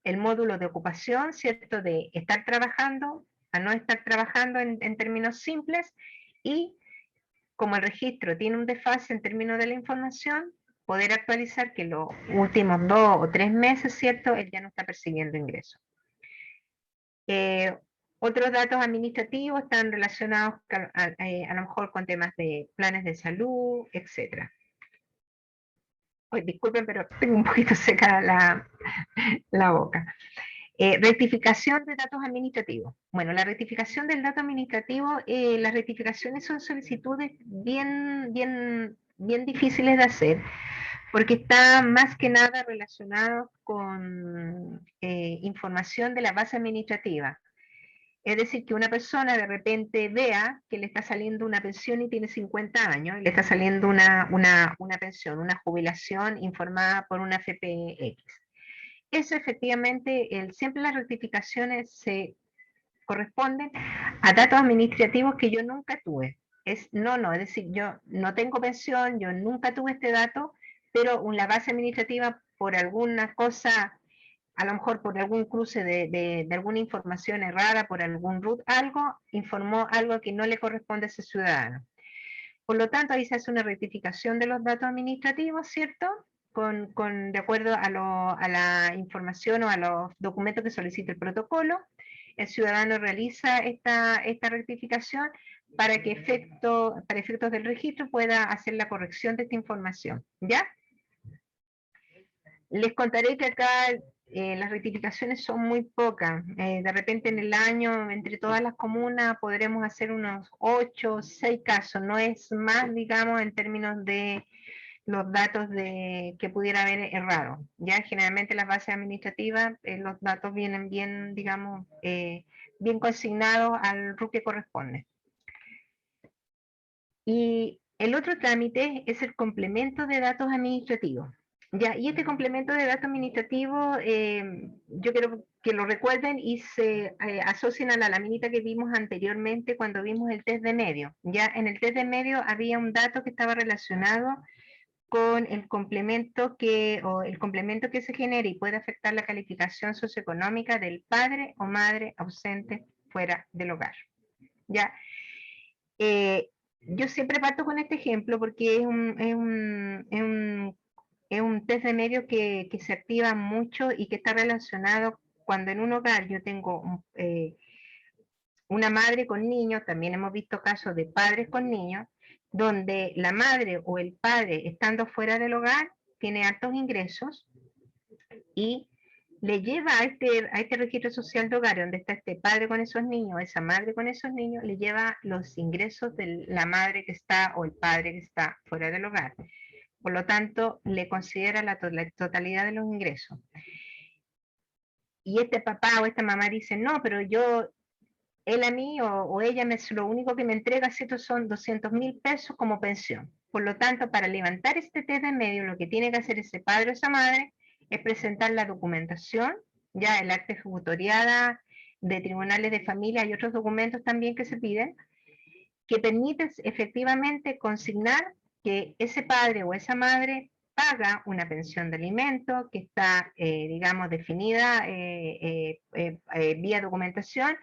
el módulo de ocupación, ¿cierto? De estar trabajando a no estar trabajando en términos simples, y como el registro tiene un desfase en términos de la información, poder actualizar que los últimos 2 o 3 meses, ¿cierto? Él ya no está percibiendo ingresos. Otros datos administrativos están relacionados a lo mejor con temas de planes de salud, etc. Disculpen, pero tengo un poquito seca la boca. Rectificación de datos administrativos. Bueno, la rectificación del dato administrativo, las rectificaciones son solicitudes bien difíciles de hacer, porque está más que nada relacionado con información de la base administrativa. Es decir, que una persona de repente vea que le está saliendo una pensión y tiene 50 años, y le está saliendo una pensión, una jubilación informada por una FPX. Eso efectivamente, siempre las rectificaciones se corresponden a datos administrativos que yo nunca tuve. Es decir, yo no tengo pensión, yo nunca tuve este dato, pero la base administrativa por alguna cosa, a lo mejor por algún cruce de alguna información errada, por algún root, informó algo que no le corresponde a ese ciudadano. Por lo tanto, ahí se hace una rectificación de los datos administrativos, ¿cierto? De acuerdo a la información o a los documentos que solicita el protocolo. El ciudadano realiza esta rectificación para que para efectos del registro pueda hacer la corrección de esta información. ¿Ya? Les contaré que acá las rectificaciones son muy pocas. De repente en el año, entre todas las comunas, podremos hacer unos 8 o 6 casos. No es más, digamos, en términos de los datos que pudiera haber errado. Ya generalmente las bases administrativas, los datos vienen bien, digamos, bien consignados al RUC que corresponde. Y el otro trámite es el complemento de datos administrativos. Ya, y este complemento de datos administrativos, yo quiero que lo recuerden y se asocien a la laminita que vimos anteriormente cuando vimos el test de medio. Ya en el test de medio había un dato que estaba relacionado con el complemento que se genere y puede afectar la calificación socioeconómica del padre o madre ausente fuera del hogar. Ya, yo siempre parto con este ejemplo porque es un test de medio que se activa mucho y que está relacionado cuando en un hogar yo tengo una madre con niños, también hemos visto casos de padres con niños, donde la madre o el padre, estando fuera del hogar, tiene altos ingresos y le lleva a este registro social de hogar, donde está este padre con esos niños, esa madre con esos niños, le lleva los ingresos de la madre que está o el padre que está fuera del hogar. Por lo tanto, le considera la totalidad de los ingresos. Y este papá o esta mamá dice, no, pero yo, él a mí o ella lo único que me entrega ¿cierto? Son 200.000 pesos como pensión. Por lo tanto, para levantar este test de medio, lo que tiene que hacer ese padre o esa madre es presentar la documentación, ya el acta ejecutoriada de tribunales de familia y otros documentos también que se piden, que permiten efectivamente consignar que ese padre o esa madre paga una pensión de alimento que está, digamos, definida vía documentación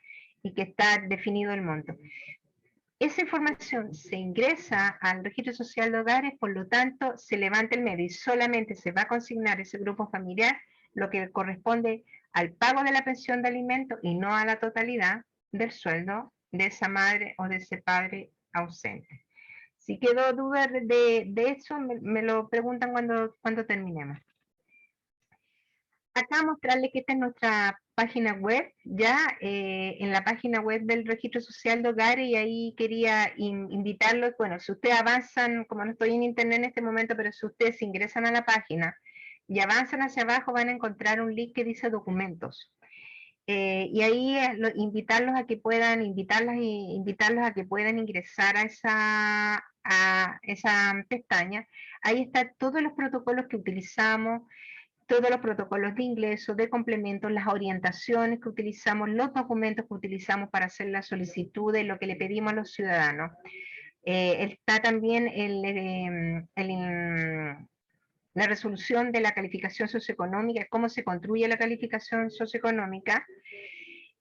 y que está definido el monto. Esa información se ingresa al registro social de hogares, por lo tanto se levanta el medio y solamente se va a consignar ese grupo familiar lo que corresponde al pago de la pensión de alimento y no a la totalidad del sueldo de esa madre o de ese padre ausente. Si quedó duda de eso, me lo preguntan cuando terminemos. Acá mostrarles que esta es nuestra página web, ya en la página web del Registro Social de Hogares, y ahí quería invitarlos, bueno, si ustedes avanzan, como no estoy en internet en este momento, pero si ustedes ingresan a la página y avanzan hacia abajo van a encontrar un link que dice documentos. Y ahí invitarlos a que puedan, invitarlos a que puedan ingresar a esa pestaña. Ahí están todos los protocolos que utilizamos, todos los protocolos de ingreso, de complementos, las orientaciones que utilizamos, los documentos que utilizamos para hacer la solicitud de lo que le pedimos a los ciudadanos. Está también la resolución de la calificación socioeconómica, cómo se construye la calificación socioeconómica.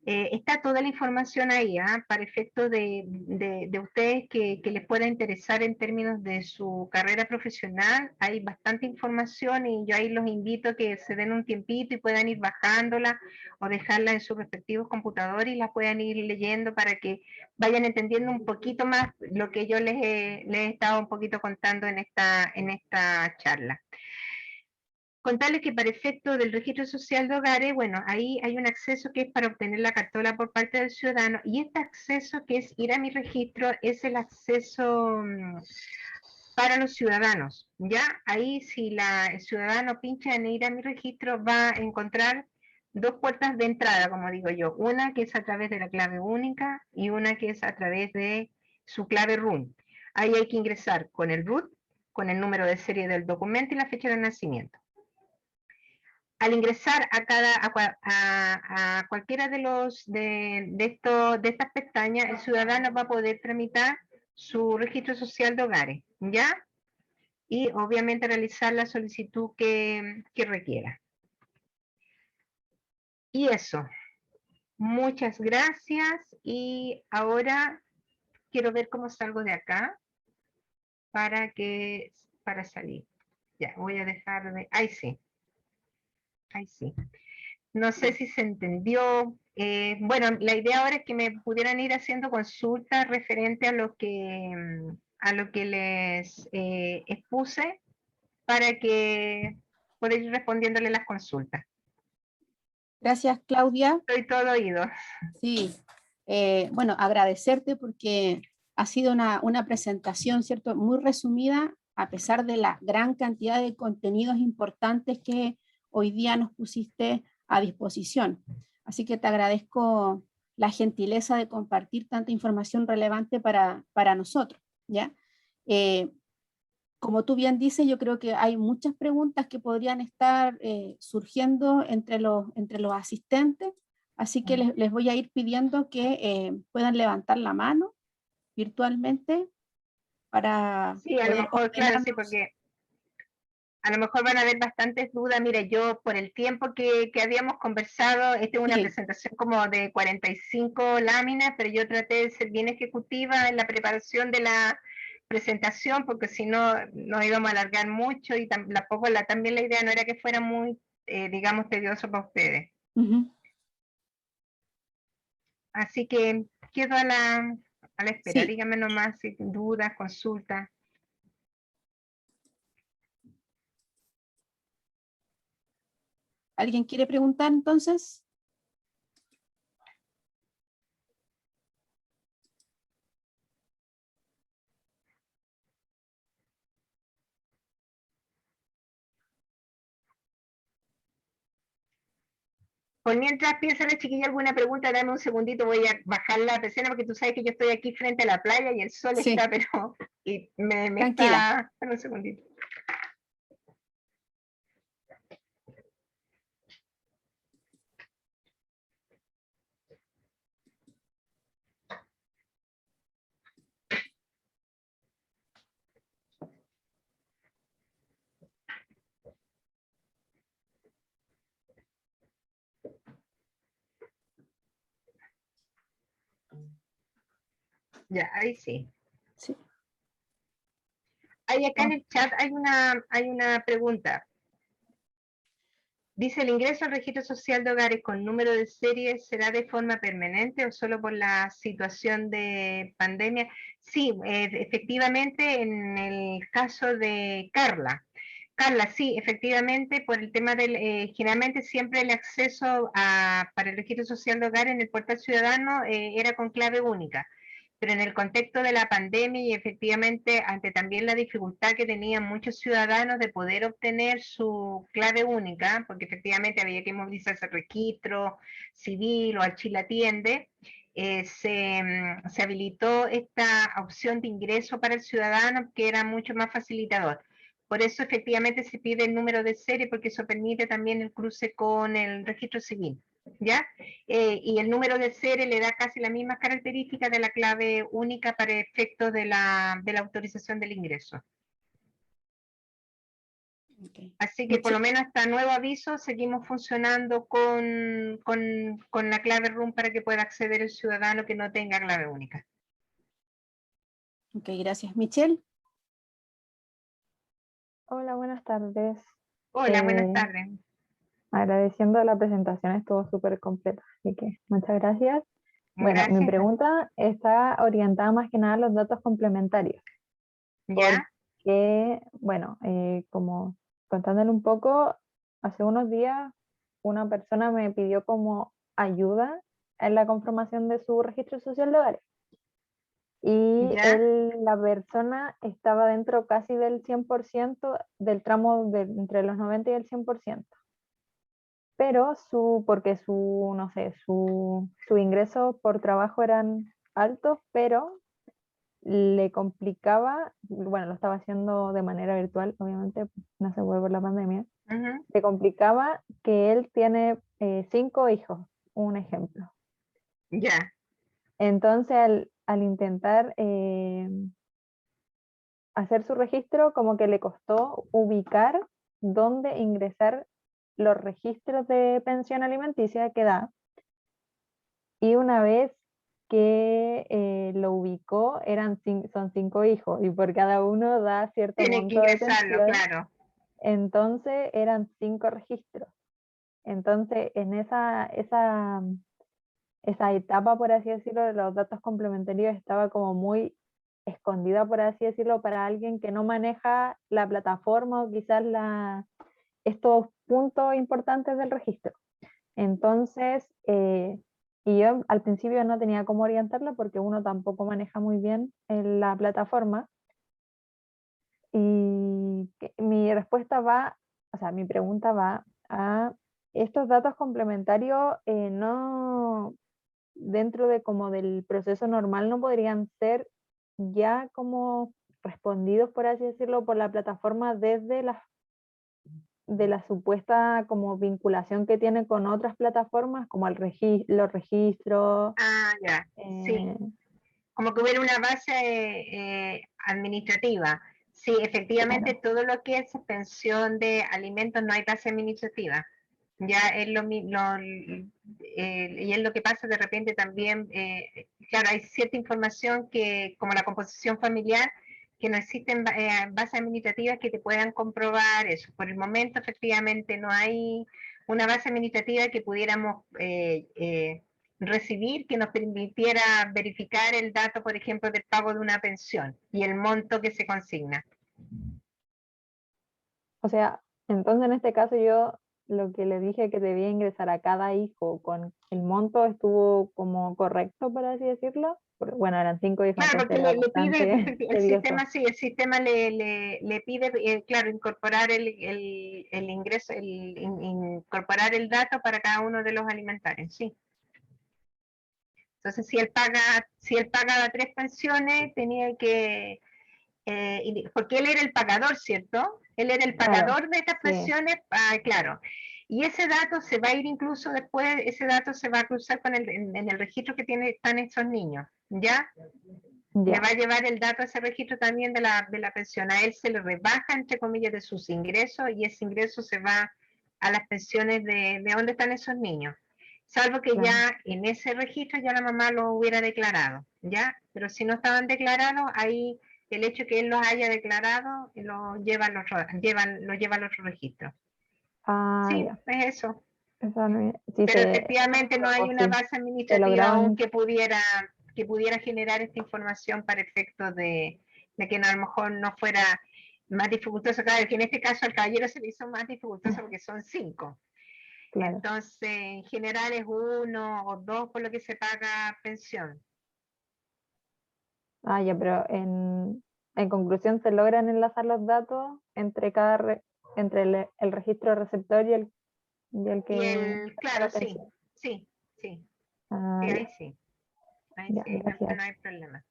Está toda la información ahí, para efectos de ustedes que les pueda interesar en términos de su carrera profesional. Hay bastante información y yo ahí los invito a que se den un tiempito y puedan ir bajándola o dejarla en sus respectivos computadores y la puedan ir leyendo para que vayan entendiendo un poquito más lo que yo les he estado un poquito contando en esta charla. Contarles que para efecto del registro social de hogares, bueno, ahí hay un acceso que es para obtener la cartola por parte del ciudadano, y este acceso que es ir a mi registro es el acceso para los ciudadanos, ¿ya? Ahí si el ciudadano pincha en ir a mi registro va a encontrar dos puertas de entrada, como digo yo, una que es a través de la clave única y una que es a través de su clave RUN. Ahí hay que ingresar con el RUT, con el número de serie del documento y la fecha de nacimiento. Al ingresar a cualquiera de estas pestañas, el ciudadano va a poder tramitar su registro social de hogares, ¿ya? Y obviamente realizar la solicitud que requiera. Y eso. Muchas gracias. Y ahora quiero ver cómo salgo de acá para salir. Ya, voy a dejar de... Ahí sí. Ahí sí. No sé si se entendió. Bueno, la idea ahora es que me pudieran ir haciendo consultas referente a lo que les expuse para que poder ir respondiéndole las consultas. Gracias, Claudia. Estoy todo oído. Sí, bueno, agradecerte porque ha sido una presentación, ¿cierto?, muy resumida, a pesar de la gran cantidad de contenidos importantes que hoy día nos pusiste a disposición. Así que te agradezco la gentileza de compartir tanta información relevante para nosotros, ¿ya? Como tú bien dices, yo creo que hay muchas preguntas que podrían estar surgiendo entre los asistentes, así que les voy a ir pidiendo que puedan levantar la mano virtualmente para sí, a lo mejor, claro, sí, porque a lo mejor van a haber bastantes dudas. Mira, yo por el tiempo que habíamos conversado, esta es una presentación como de 45 láminas, pero yo traté de ser bien ejecutiva en la preparación de la presentación, porque si no nos íbamos a alargar mucho y también la idea no era que fuera muy, digamos, tedioso para ustedes. Así que quedo a la espera. Sí. Dígame nomás si dudas, consultas. ¿Alguien quiere preguntar entonces? Por mientras piensa la chiquilla alguna pregunta, dame un segundito, voy a bajar la persiana porque tú sabes que yo estoy aquí frente a la playa y el sol Sí, está, pero y me tranquila. está. Dame un segundito. Ya, ahí sí. Sí. Ahí acá en Oh, el chat hay una pregunta. Dice, ¿el ingreso al registro social de hogares con número de serie será de forma permanente o solo por la situación de pandemia? Sí, efectivamente, en el caso de Carla. Carla, sí, efectivamente, por el tema del, generalmente siempre el acceso para el registro social de hogares en el portal ciudadano era con clave única, pero en el contexto de la pandemia y efectivamente ante también la dificultad que tenían muchos ciudadanos de poder obtener su clave única, porque efectivamente había que movilizarse al registro civil o al Chile Atiende, se habilitó esta opción de ingreso para el ciudadano que era mucho más facilitador. Por eso efectivamente se pide el número de serie porque eso permite también el cruce con el registro civil. ¿Ya? Y el número de serie le da casi las mismas características de la clave única para efectos de la autorización del ingreso. okay. Así que por lo menos hasta nuevo aviso seguimos funcionando con la clave RUM para que pueda acceder el ciudadano que no tenga clave única. Ok, gracias. Michelle. Hola, buenas tardes. Hola, buenas Eh, tardes. Agradeciendo la presentación, estuvo súper completa, así que muchas gracias. Bueno, mi Gracias. pregunta está orientada más que nada a los datos complementarios, ¿Ya? porque, bueno, como contándole un poco, hace unos días una persona me pidió como ayuda en la conformación de su registro social de hogares. Y ¿Ya? la persona estaba dentro casi del 100% del tramo entre los 90 y el 100%. Pero porque no sé, su ingreso por trabajo eran altos, pero le complicaba, bueno, lo estaba haciendo de manera virtual, obviamente, no se puede por la pandemia, Ujú. le complicaba que él tiene 5 hijos, un ejemplo. ¿Ya? Entonces, al intentar hacer su registro, como que le costó ubicar dónde ingresar los registros de pensión alimenticia que da. Y una vez que lo ubicó, son 5 hijos y por cada uno da cierto Tiene que monto de ingresarlo, pensión, claro. entonces eran 5 registros. Entonces, en esa etapa, por así decirlo, de los datos complementarios estaba como muy escondida, por así decirlo, para alguien que no maneja la plataforma o quizás estos puntos importantes del registro. Entonces, y yo al principio no tenía cómo orientarla porque uno tampoco maneja muy bien en la plataforma. Y mi respuesta va, o sea, mi pregunta va a estos datos complementarios, no, dentro de como del proceso normal, no podrían ser ya como respondidos, por así decirlo, por la plataforma desde de la supuesta como vinculación que tiene con otras plataformas, como los registros. Ah, ya. Sí. eh, Como que hubiera una base administrativa. Sí, efectivamente, claro, todo lo que es suspensión de alimentos no hay base administrativa. Ya es y es lo que pasa de repente también, claro, hay cierta información que, como la composición familiar, que no existen bases administrativas que te puedan comprobar eso. Por el momento, efectivamente, no hay una base administrativa que pudiéramos recibir que nos permitiera verificar el dato, por ejemplo, del pago de una pensión y el monto que se consigna. O sea, entonces en este caso yo lo que le dije que debía ingresar a cada hijo con el monto estuvo como correcto, por así decirlo. Porque, bueno, eran 5 hijos, Claro, entonces porque era le pide, bastante el tedioso. sistema, sí, el sistema le pide, claro, incorporar el ingreso, incorporar el dato para cada uno de los alimentarios, sí. Entonces, si él pagaba 3 pensiones, tenía que, porque él era el pagador, ¿cierto? Él era el Claro, pagador de estas sí, pensiones, claro. Y ese dato se va a ir incluso después, ese dato se va a cruzar con en el registro que están esos niños, ¿ya? Le ya, va a llevar el dato a ese registro también de la pensión. A él se le rebaja, entre comillas, de sus ingresos y ese ingreso se va a las pensiones de dónde están esos niños. Salvo que claro. ya en ese registro ya la mamá lo hubiera declarado, ¿ya? Pero si no estaban declarados, ahí el hecho que él los haya declarado lo lleva al otro registro. Ah, Sí, ya. es eso. Eso no, sí, Pero efectivamente no hay pues una sí, base se administrativa aún lograron. que pudiera generar esta información para efectos de que a lo mejor no fuera más dificultoso. Claro, que en este caso al caballero se le hizo más dificultoso porque son 5. Claro. Entonces, en general es 1 o 2 por lo que se paga pensión. Ah, ya, pero en conclusión se logran enlazar los datos entre entre el registro receptor y el Y que da la claro, sí, atención. sí, sí, Ah, sí, ahí ya, sí, ahí ya, sí, ahí gracias. no hay problema.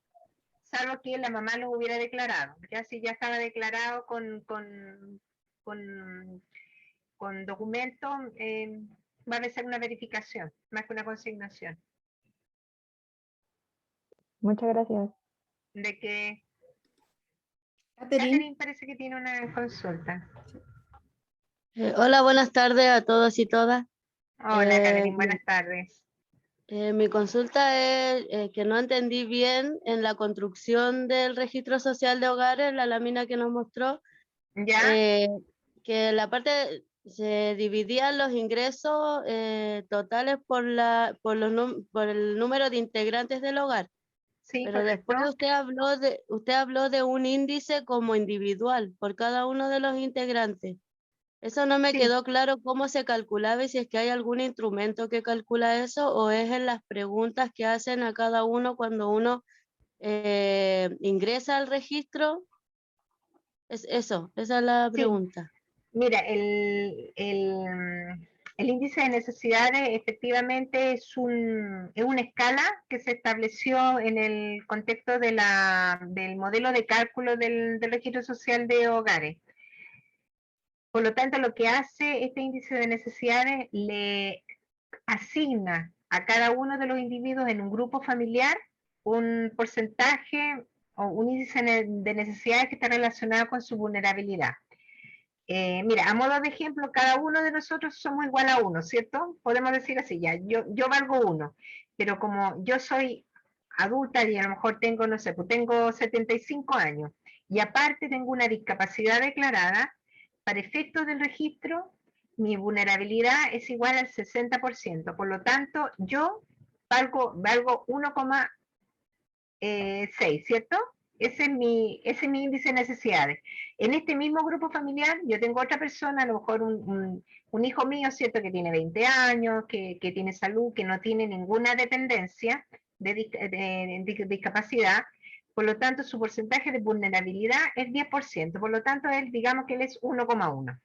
Salvo que la mamá lo hubiera declarado. Ya si ya estaba declarado con, con documento, va a ser una verificación, más que una consignación. Muchas gracias. De que Catherine, Catherine parece que tiene una consulta. Hola, buenas tardes a todos y todas. Hola, Catherine, Bien, buenas tardes. mi consulta es que no entendí bien en la construcción del registro social de hogares, la lámina que nos mostró, ¿Ya? eh, que la parte se dividían los ingresos totales por el número de integrantes del hogar, Sí, pero correcto. después usted habló de un índice como individual por cada uno de los integrantes. Eso no me Sí, quedó claro cómo se calculaba y si es que hay algún instrumento que calcula eso o es en las preguntas que hacen a cada uno cuando uno ingresa al registro. Es eso, esa es la sí. pregunta. Mira, el índice de necesidades efectivamente es una escala que se estableció en el contexto del modelo de cálculo del registro social de hogares. Por lo tanto, lo que hace este índice de necesidades le asigna a cada uno de los individuos en un grupo familiar un porcentaje o un índice de necesidades que está relacionado con su vulnerabilidad. Mira, a modo de ejemplo, cada uno de nosotros somos igual a 1, ¿cierto? Podemos decir así, ya, yo valgo 1, pero como yo soy adulta y a lo mejor tengo, no sé, pues tengo 75 años y aparte tengo una discapacidad declarada, para efectos del registro, mi vulnerabilidad es igual al 60%, por lo tanto, yo valgo 1,6, ¿cierto? Ese es mi índice de necesidades. En este mismo grupo familiar, yo tengo otra persona, a lo mejor un hijo mío, ¿cierto? Que tiene 20 años, que tiene salud, que no tiene ninguna dependencia de discapacidad. Por lo tanto, su porcentaje de vulnerabilidad es 10%. Por lo tanto, digamos que él es 1,1.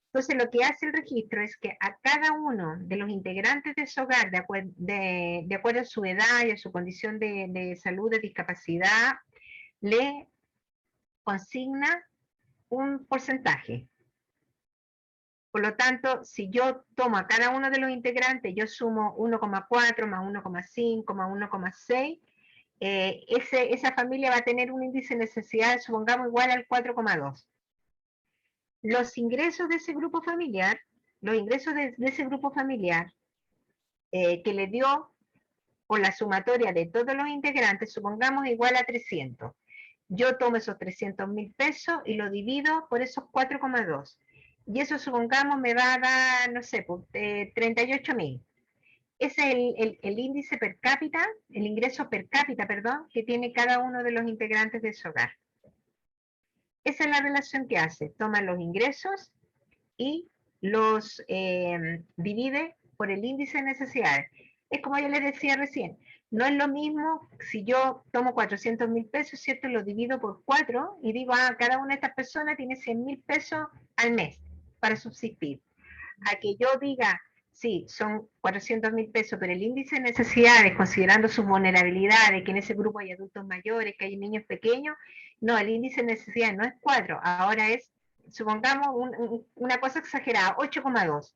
Entonces, lo que hace el registro es que a cada uno de los integrantes de su hogar, de acuerdo a su edad y a su condición de salud, de discapacidad, le consigna un porcentaje. Por lo tanto, si yo tomo a cada uno de los integrantes, yo sumo 1,4 más 1,5 más 1,6, esa familia va a tener un índice de necesidad, supongamos, igual al 4,2. Los ingresos de ese grupo familiar, los ingresos de ese grupo familiar que le dio por la sumatoria de todos los integrantes, supongamos igual a 300. Yo tomo esos 300.000 pesos y lo divido por esos 4,2. Y eso, supongamos, me va a dar, no sé, 38.000. Ese es el índice per cápita, el ingreso per cápita, perdón, que tiene cada uno de los integrantes de ese hogar. Esa es la relación que hace. Toma los ingresos y los divide por el índice de necesidades. Es como yo les decía recién, no es lo mismo si yo tomo 400.000 pesos, ¿cierto? Lo divido por 4 y digo, cada una de estas personas tiene 100.000 pesos al mes para subsistir. A que yo diga, sí, son 400.000 pesos, pero el índice de necesidades, considerando sus vulnerabilidades, que en ese grupo hay adultos mayores, que hay niños pequeños, no, el índice de necesidades no es 4, ahora es, supongamos una cosa exagerada, 8,2.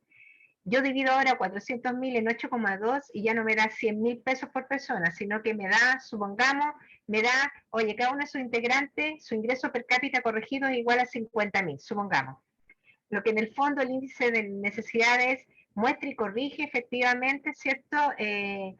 Yo divido ahora 400.000 en 8,2 y ya no me da 100.000 pesos por persona, sino que me da, supongamos, me da, oye, cada uno de sus integrantes, su ingreso per cápita corregido es igual a 50.000, supongamos. Lo que en el fondo el índice de necesidades muestra y corrige efectivamente, ¿cierto? El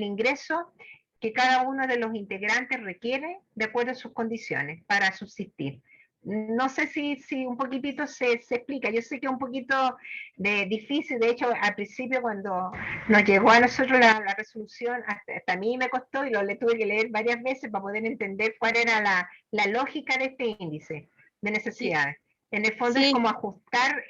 ingreso que cada uno de los integrantes requiere de acuerdo a sus condiciones para subsistir. No sé si un poquitito se explica. Yo sé que es un poquito difícil. De hecho, al principio cuando nos llegó a nosotros la resolución, hasta a mí me costó y le tuve que leer varias veces para poder entender cuál era la lógica de este índice de necesidades. En el fondo es como ajustar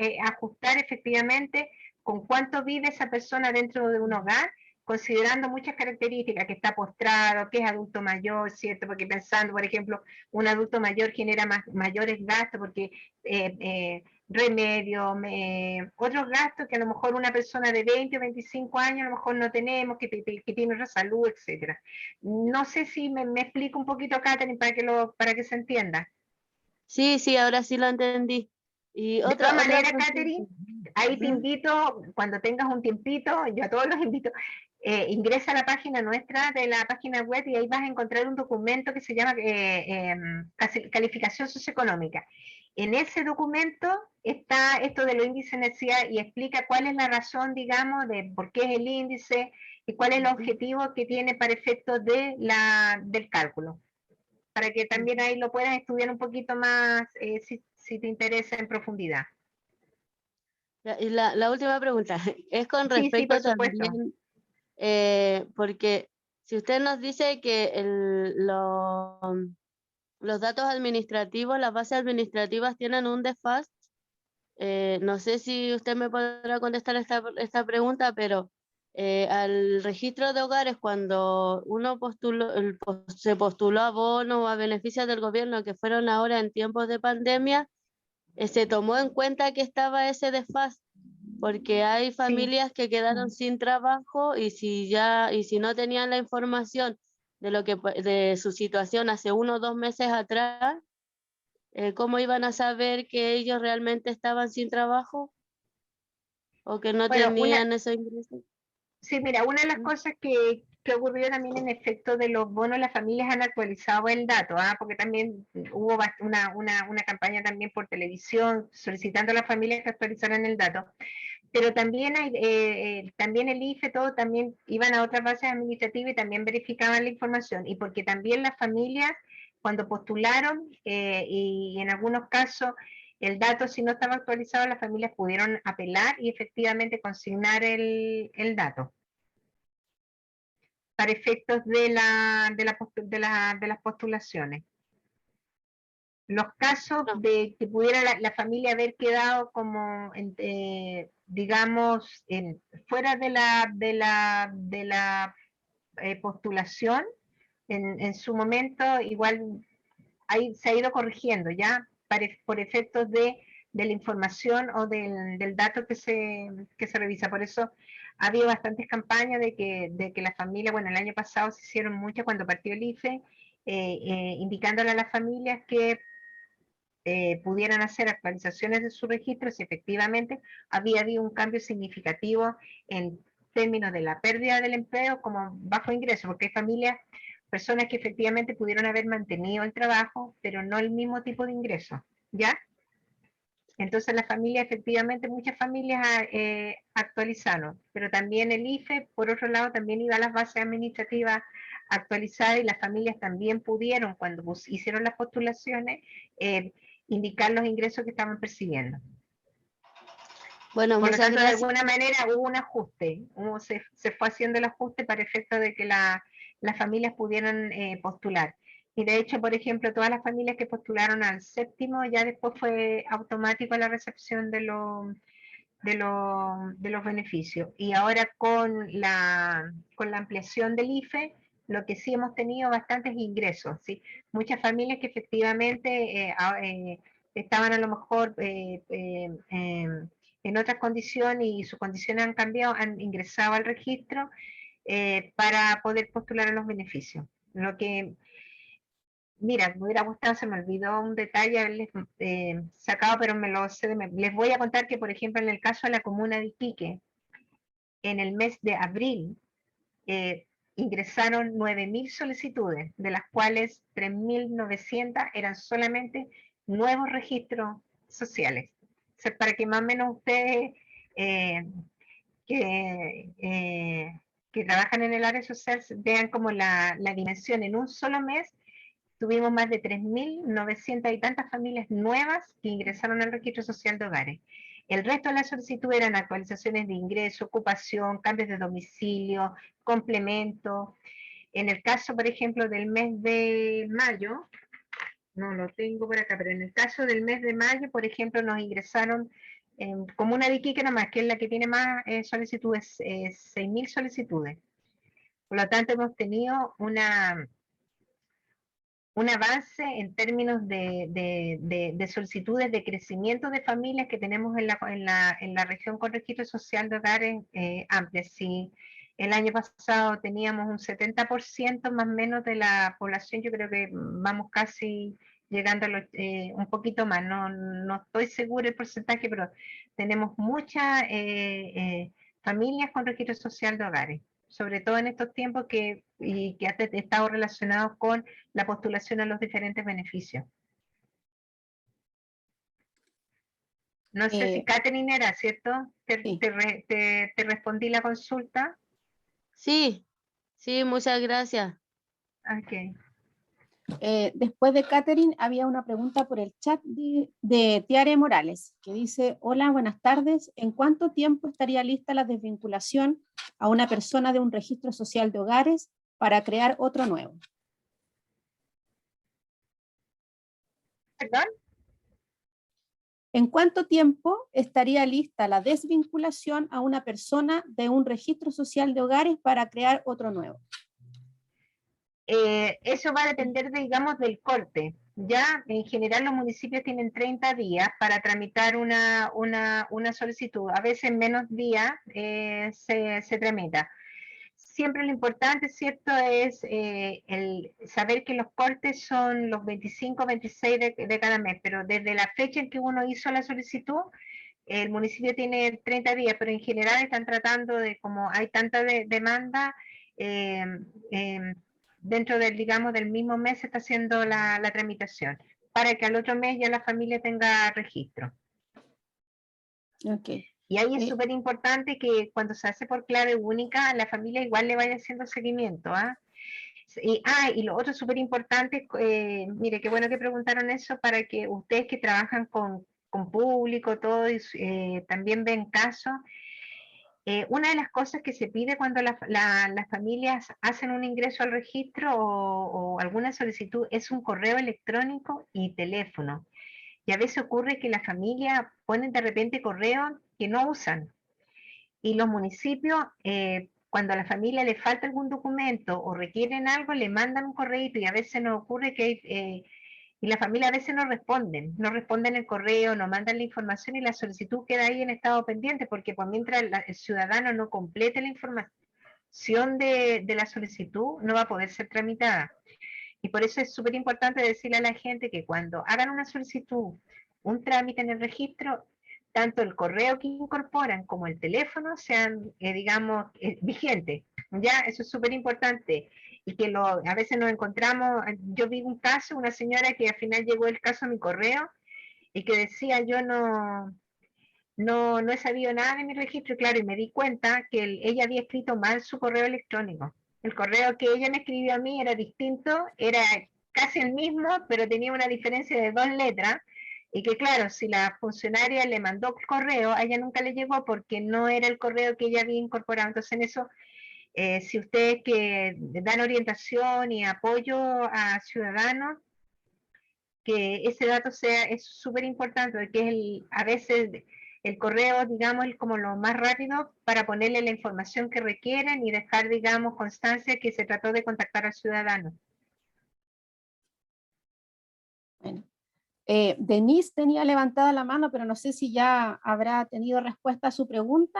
efectivamente con cuánto vive esa persona dentro de un hogar, considerando muchas características, que está postrado, que es adulto mayor, ¿cierto? Porque pensando, por ejemplo, un adulto mayor genera mayores gastos, porque remedios, otros gastos que a lo mejor una persona de 20 o 25 años a lo mejor no tenemos, que tiene otra salud, etcétera. No sé si me explico un poquito, Catherine, para que se entienda. Sí, ahora sí lo entendí. Y de todas maneras, consulta. Catherine, ahí te invito, cuando tengas un tiempito, yo a todos los invito, ingresa a la página nuestra de la página web y ahí vas a encontrar un documento que se llama calificación socioeconómica. En ese documento está esto de los índices de necesidad y explica cuál es la razón, digamos, de por qué es el índice y cuál es el objetivo que tiene para efectos del cálculo. Para que también ahí lo puedas estudiar un poquito más, si te interesa en profundidad. Y la última pregunta es con respecto por supuesto. también, porque si usted nos dice que los datos administrativos, las bases administrativas tienen un desfase, no sé si usted me podrá contestar esta pregunta, pero al registro de hogares, cuando uno se postuló a bonos o a beneficios del gobierno que fueron ahora en tiempos de pandemia, se tomó en cuenta que estaba ese desfase, porque hay familias que quedaron sin trabajo y si no tenían la información de su situación hace 1 o 2 meses atrás, ¿cómo iban a saber que ellos realmente estaban sin trabajo o que no tenían esos ingresos? Sí, mira, una de las cosas que ocurrió también en efecto de los bonos, las familias han actualizado el dato, porque también hubo una campaña también por televisión solicitando a las familias que actualizaran el dato. Pero también también el IFE, todo también iban a otras bases administrativas y también verificaban la información. Y porque también las familias, cuando postularon, y en algunos casos el dato, si no estaba actualizado, las familias pudieron apelar y efectivamente consignar el dato para efectos de las postulaciones. Los casos de que pudiera la familia haber quedado como, digamos, fuera de la postulación, en su momento, igual ahí se ha ido corrigiendo ya por efectos de la información o del dato que se revisa. Por eso ha habido bastantes campañas de que la familia, bueno, el año pasado se hicieron muchas cuando partió el IFE, indicándole a las familias que pudieran hacer actualizaciones de su registro si efectivamente había habido un cambio significativo en términos de la pérdida del empleo como bajo ingreso, porque hay familias, personas que efectivamente pudieron haber mantenido el trabajo, pero no el mismo tipo de ingreso, ¿ya? Entonces las familias, efectivamente, muchas familias actualizaron, pero también el IFE, por otro lado, también iba a las bases administrativas actualizadas y las familias también pudieron, cuando hicieron las postulaciones, indicar los ingresos que estaban percibiendo. Bueno, Por lo muchas tanto, de gracias. alguna manera hubo un ajuste, se fue haciendo el ajuste para efecto de que las familias pudieran postular. Y de hecho, por ejemplo, todas las familias que postularon al séptimo, ya después fue automático la recepción de los beneficios. Y ahora con la ampliación del IFE, lo que sí hemos tenido bastantes ingresos, ¿sí? Muchas familias que efectivamente estaban a lo mejor en otras condiciones y sus condiciones han cambiado, han ingresado al registro para poder postular a los beneficios. Lo que, mira, me hubiera gustado, se me olvidó un detalle haberles sacado, pero me lo sé. Les voy a contar que, por ejemplo, en el caso de la comuna de Iquique, en el mes de abril, ingresaron 9.000 solicitudes, de las cuales 3.900 eran solamente nuevos registros sociales. O sea, para que más o menos ustedes que, eh, que trabajan en el área social vean como la dimensión. En un solo mes tuvimos más de 3.900 y tantas familias nuevas que ingresaron al registro social de hogares. El resto de las solicitudes eran actualizaciones de ingreso, ocupación, cambios de domicilio, complemento. En el caso, por ejemplo, del mes de mayo, no lo tengo por acá, pero en el caso del mes de mayo, por ejemplo, nos ingresaron en comuna de Iquique nomás, que es la que tiene más solicitudes, 6.000 solicitudes. Por lo tanto, hemos tenido un avance en términos de solicitudes de crecimiento de familias que tenemos en la región con registro social de hogares amplias. Si el año pasado teníamos un 70% más o menos de la población, yo creo que vamos casi llegando a un poquito más, no estoy segura el porcentaje, pero tenemos muchas familias con registro social de hogares, sobre todo en estos tiempos que ha estado relacionados con la postulación a los diferentes beneficios. No sé si Catherine era, ¿cierto? Sí. ¿Te respondí la consulta? Sí, sí, muchas gracias. Ok. Después de Catherine había una pregunta por el chat de Tiare Morales, que dice: hola, buenas tardes. ¿En cuánto tiempo estaría lista la desvinculación a una persona de un registro social de hogares para crear otro nuevo? ¿Perdón? ¿En cuánto tiempo estaría lista la desvinculación a una persona de un registro social de hogares para crear otro nuevo? Eso va a depender, digamos, del corte. Ya en general los municipios tienen 30 días para tramitar una solicitud. A veces menos días se tramita. Siempre lo importante, ¿cierto?, es el saber que los cortes son los 25, 26 de cada mes, pero desde la fecha en que uno hizo la solicitud, el municipio tiene 30 días, pero en general están tratando de, como hay tanta demanda, dentro del, digamos, del mismo mes se está haciendo la tramitación, para que al otro mes ya la familia tenga registro. Okay. Y ahí es súper importante que cuando se hace por clave única, la familia igual le vaya haciendo seguimiento. Y lo otro súper importante, mire, qué bueno que preguntaron eso, para que ustedes que trabajan con público, todo, también ven casos. Una de las cosas que se pide cuando las familias hacen un ingreso al registro o alguna solicitud es un correo electrónico y teléfono. Y a veces ocurre que la familia ponen de repente correos que no usan. Y los municipios, cuando a la familia le falta algún documento o requieren algo, le mandan un correo, y a veces nos ocurre que y la familia a veces no responden el correo, no mandan la información y la solicitud queda ahí en estado pendiente, porque pues mientras el ciudadano no complete la información de la solicitud, no va a poder ser tramitada. Y por eso es súper importante decirle a la gente que cuando hagan una solicitud, un trámite en el registro, tanto el correo que incorporan como el teléfono sean, digamos, vigentes. Ya, eso es súper importante. Y que a veces nos encontramos, yo vi un caso, una señora que al final llegó el caso a mi correo y que decía: yo no he sabido nada de mi registro, y claro, y me di cuenta que ella había escrito mal su correo electrónico. El correo que ella me escribió a mí era distinto, era casi el mismo, pero tenía una diferencia de 2 letras, Y que claro, si la funcionaria le mandó el correo, a ella nunca le llegó porque no era el correo que ella había incorporado. Entonces en eso, si ustedes que dan orientación y apoyo a ciudadanos, que ese dato es súper importante, porque es a veces el correo, digamos, es como lo más rápido para ponerle la información que requieren y dejar, digamos, constancia que se trató de contactar al ciudadano. Bueno, Denise tenía levantada la mano, pero no sé si ya habrá tenido respuesta a su pregunta.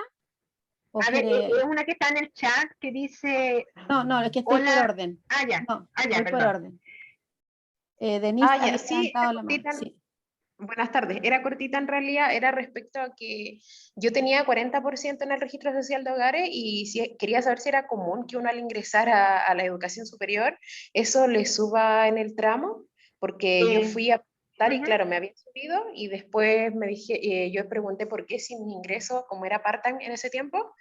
¿O A ver, quiere... es una que está en el chat que dice... No, es que estoy por hola. orden. Ya, No, ya, voy por perdón. orden. Denise había Ya, sí, levantado era la mano. cortita. Sí. Buenas tardes. Era cortita en realidad, era respecto a que yo tenía 40% en el registro social de hogares y quería saber si era común que uno al ingresar a la educación superior, eso le suba en el tramo, porque yo fui a preguntar y claro, me había subido y después me dije, yo pregunté por qué si mis ingresos, como era part-time en ese tiempo,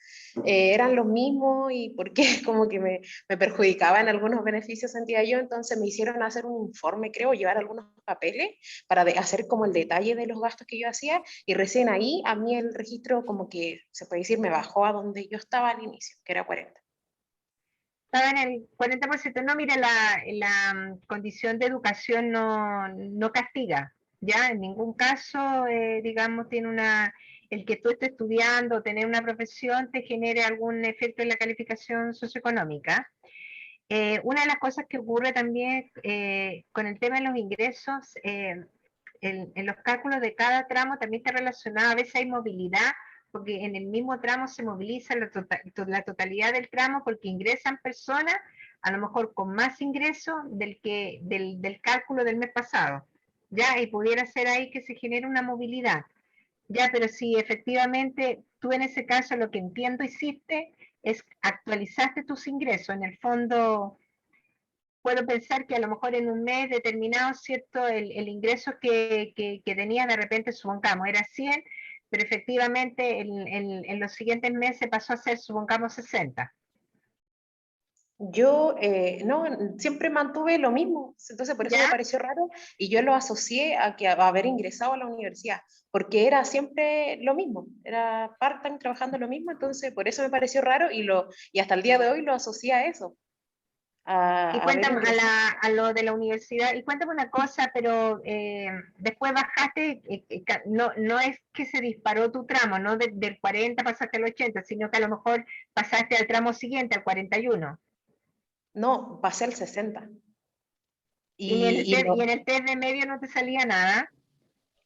eran los mismos y por qué como que me perjudicaban algunos beneficios, sentía yo, entonces me hicieron hacer un informe, creo, llevar algunos papeles para hacer como el detalle de los gastos que yo hacía y recién ahí a mí el registro como que se puede decir me bajó a donde yo estaba al inicio, que era 40. Estaba en el 40%. No, mira, la condición de educación no castiga, ¿ya? En ningún caso, digamos, tiene el que tú estés estudiando, tener una profesión, te genere algún efecto en la calificación socioeconómica. Una de las cosas que ocurre también con el tema de los ingresos, en los cálculos de cada tramo también está relacionado, a veces hay movilidad, porque en el mismo tramo se moviliza la totalidad del tramo, porque ingresan personas, a lo mejor con más ingresos del cálculo del mes pasado, ¿ya? Y pudiera ser ahí que se genere una movilidad. Ya, pero si efectivamente tú en ese caso lo que entiendo hiciste es actualizaste tus ingresos, en el fondo puedo pensar que a lo mejor en un mes determinado, ¿cierto? El ingreso que tenía de repente, supongamos, era 100, pero efectivamente en los siguientes meses pasó a ser, supongamos, 60. Yo no, siempre mantuve lo mismo, entonces por eso me ¿Ya? pareció raro y yo lo asocié a haber ingresado a la universidad, porque era siempre lo mismo, era part-time trabajando lo mismo, entonces por eso me pareció raro y hasta el día de hoy lo asocié a eso. Y A haber cuéntame ingresado. a lo de la universidad, y cuéntame una cosa, pero después bajaste, no es que se disparó tu tramo, no del 40 pasaste al 80, sino que a lo mejor pasaste al tramo siguiente, al 41. No, pasé al 60. Y Y, y lo, en el test de medio no te salía nada.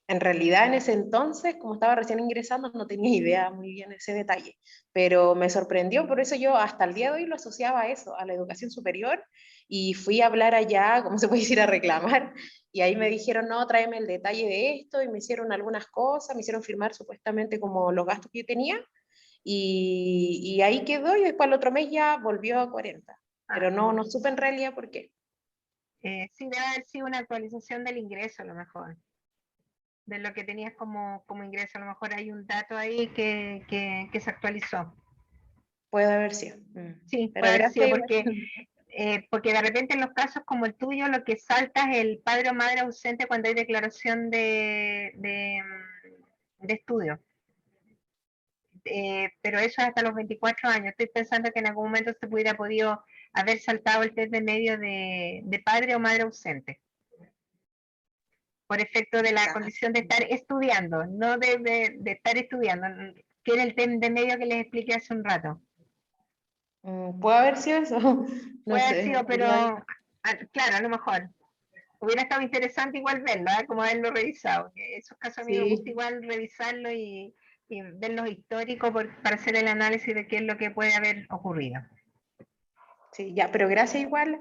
En realidad en ese entonces, como estaba recién ingresando, no tenía idea muy bien ese detalle, pero me sorprendió, por eso yo hasta el día de hoy lo asociaba a eso, a la educación superior, y fui a hablar allá, como se puede decir, a reclamar, y ahí me dijeron, no, tráeme el detalle de esto, y me hicieron algunas cosas, me hicieron firmar supuestamente como los gastos que yo tenía, y ahí quedó, y después el otro mes ya volvió a 40, pero no supe en realidad por qué. Sí, debe haber sido una actualización del ingreso a lo mejor, de lo que tenías como ingreso. A lo mejor hay un dato ahí que se actualizó. Puede haber sido. Sí, Pero puede haber sido, gracias igual. porque de repente en los casos como el tuyo, lo que salta es el padre o madre ausente cuando hay declaración de estudio. Pero eso es hasta los 24 años. Estoy pensando que en algún momento se hubiera podido haber saltado el test de medio de padre o madre ausente, por efecto de la condición de estar estudiando, no de estar estudiando, que era el test de medio que les expliqué hace un rato. ¿Puede haber sido eso? No Puede haber sé. sido, pero claro, a lo mejor. Hubiera estado interesante igual verlo, como haberlo revisado. Esos casos a mí me gusta Sí, igual revisarlo y ver los históricos para hacer el análisis de qué es lo que puede haber ocurrido. sí, ya, pero gracias igual.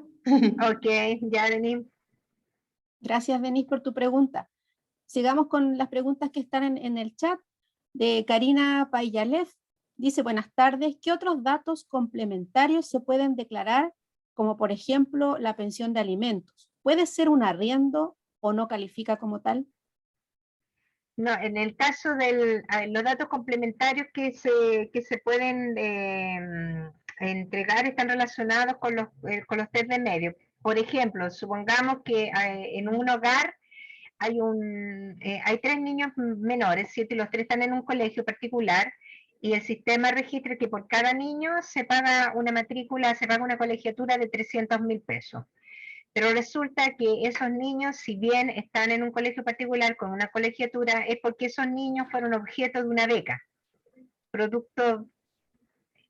Ok, ya Denis. Gracias, Denise, por tu pregunta. Sigamos con las preguntas que están en el chat de Karina Payalev. Dice, buenas tardes, ¿qué otros datos complementarios se pueden declarar, como por ejemplo la pensión de alimentos? ¿Puede ser un arriendo o no califica como tal? No, en el caso de los datos complementarios que se pueden entregar están relacionados con los test de medio. Por ejemplo, supongamos que en un hogar hay 3 niños menores, ¿cierto? Y los 3 están en un colegio particular, y el sistema registra que por cada niño se paga una matrícula, se paga una colegiatura de 300.000 pesos. Pero resulta que esos niños, si bien están en un colegio particular con una colegiatura, es porque esos niños fueron objeto de una beca, producto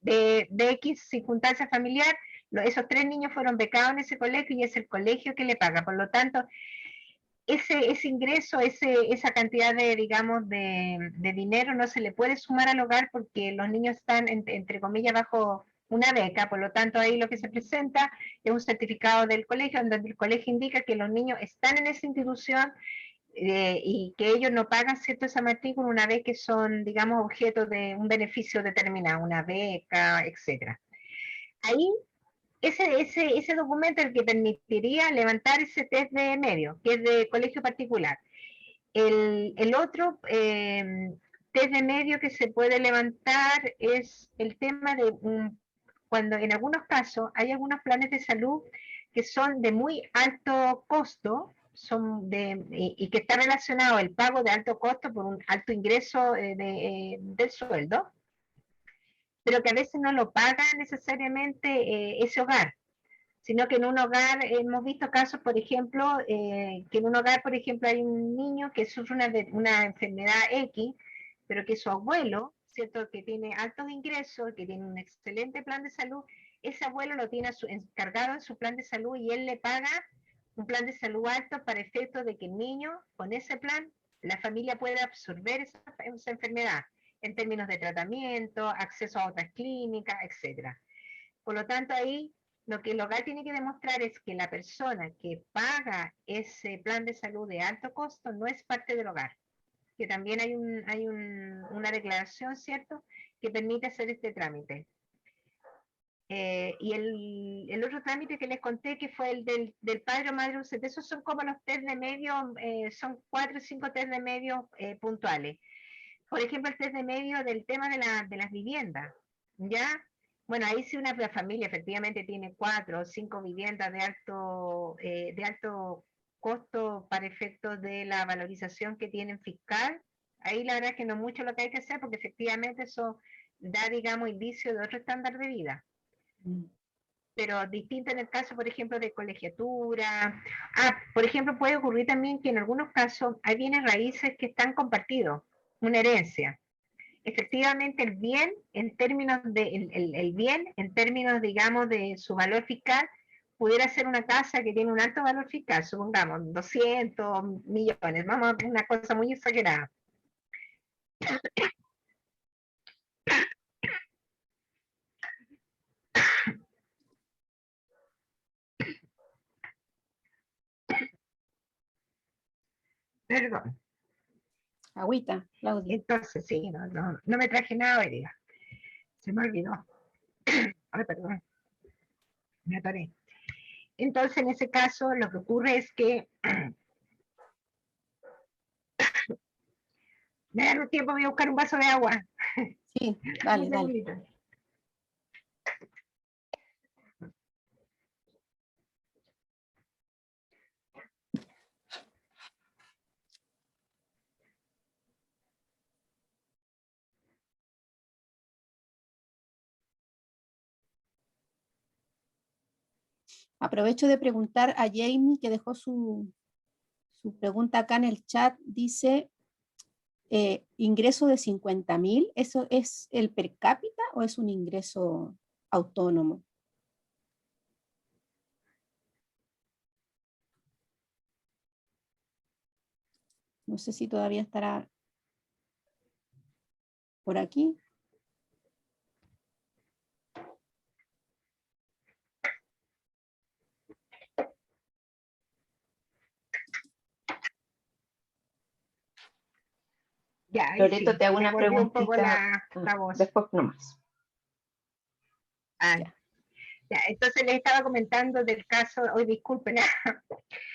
de X circunstancia familiar. Esos 3 niños fueron becados en ese colegio y es el colegio que le paga. Por lo tanto, ese ingreso, esa cantidad de, digamos, de dinero no se le puede sumar al hogar porque los niños están, entre comillas, bajo una beca. Por lo tanto, ahí lo que se presenta es un certificado del colegio, donde el colegio indica que los niños están en esa institución y que ellos no pagan, ¿cierto?, esa matrícula una vez que son, digamos, objeto de un beneficio determinado, una beca, etc. Ahí ese documento es el que permitiría levantar ese test de medio, que es de colegio particular. El otro test de medio que se puede levantar es el tema de cuando en algunos casos hay algunos planes de salud que son de muy alto costo, y que está relacionado el pago de alto costo por un alto ingreso del sueldo, pero que a veces no lo paga necesariamente ese hogar, sino que en un hogar, hemos visto casos, por ejemplo, que en un hogar, por ejemplo, hay un niño que sufre una enfermedad X, pero que su abuelo, ¿cierto?, que tiene altos ingresos, que tiene un excelente plan de salud, ese abuelo lo tiene encargado en su plan de salud y él le paga un plan de salud alto para efecto de que el niño, con ese plan, la familia pueda absorber esa enfermedad en términos de tratamiento, acceso a otras clínicas, etc. Por lo tanto, ahí lo que el hogar tiene que demostrar es que la persona que paga ese plan de salud de alto costo no es parte del hogar, que también hay una declaración, ¿cierto?, que permite hacer este trámite. Y el otro trámite que les conté, que fue el del padre o madre ausente, esos son como los test de medio, son 4 o 5 test de medio puntuales. Por ejemplo, el test de medio del tema de las viviendas, ¿ya? Bueno, ahí si una familia efectivamente tiene 4 o 5 viviendas de alto costo para efectos de la valorización que tienen fiscal, ahí la verdad es que no es mucho lo que hay que hacer porque efectivamente eso da, digamos, indicio de otro estándar de vida. Pero distinto en el caso, por ejemplo, de colegiatura. Por ejemplo, puede ocurrir también que en algunos casos hay bienes raíces que están compartidos, una herencia. Efectivamente, el bien, en términos el bien, en términos, digamos, de su valor fiscal, pudiera ser una casa que tiene un alto valor fiscal, supongamos 200 millones, vamos a una cosa muy exagerada. Perdón. Agüita, Claudia. Entonces, sí, no me traje nada hoy día. Se me olvidó. Ay, perdón. Me atoré. Entonces, en ese caso, lo que ocurre es que me da un tiempo, voy a buscar un vaso de agua. Sí, dale, dale. Aprovecho de preguntar a Jamie, que dejó su pregunta acá en el chat. Dice, ingreso de 50.000, ¿eso es el per cápita o es un ingreso autónomo? No sé si todavía estará por aquí. Ya, Loreto, sí, te hago me una volvió un poco preguntita la voz. después nomás. Ya, entonces les estaba comentando del caso, hoy disculpen,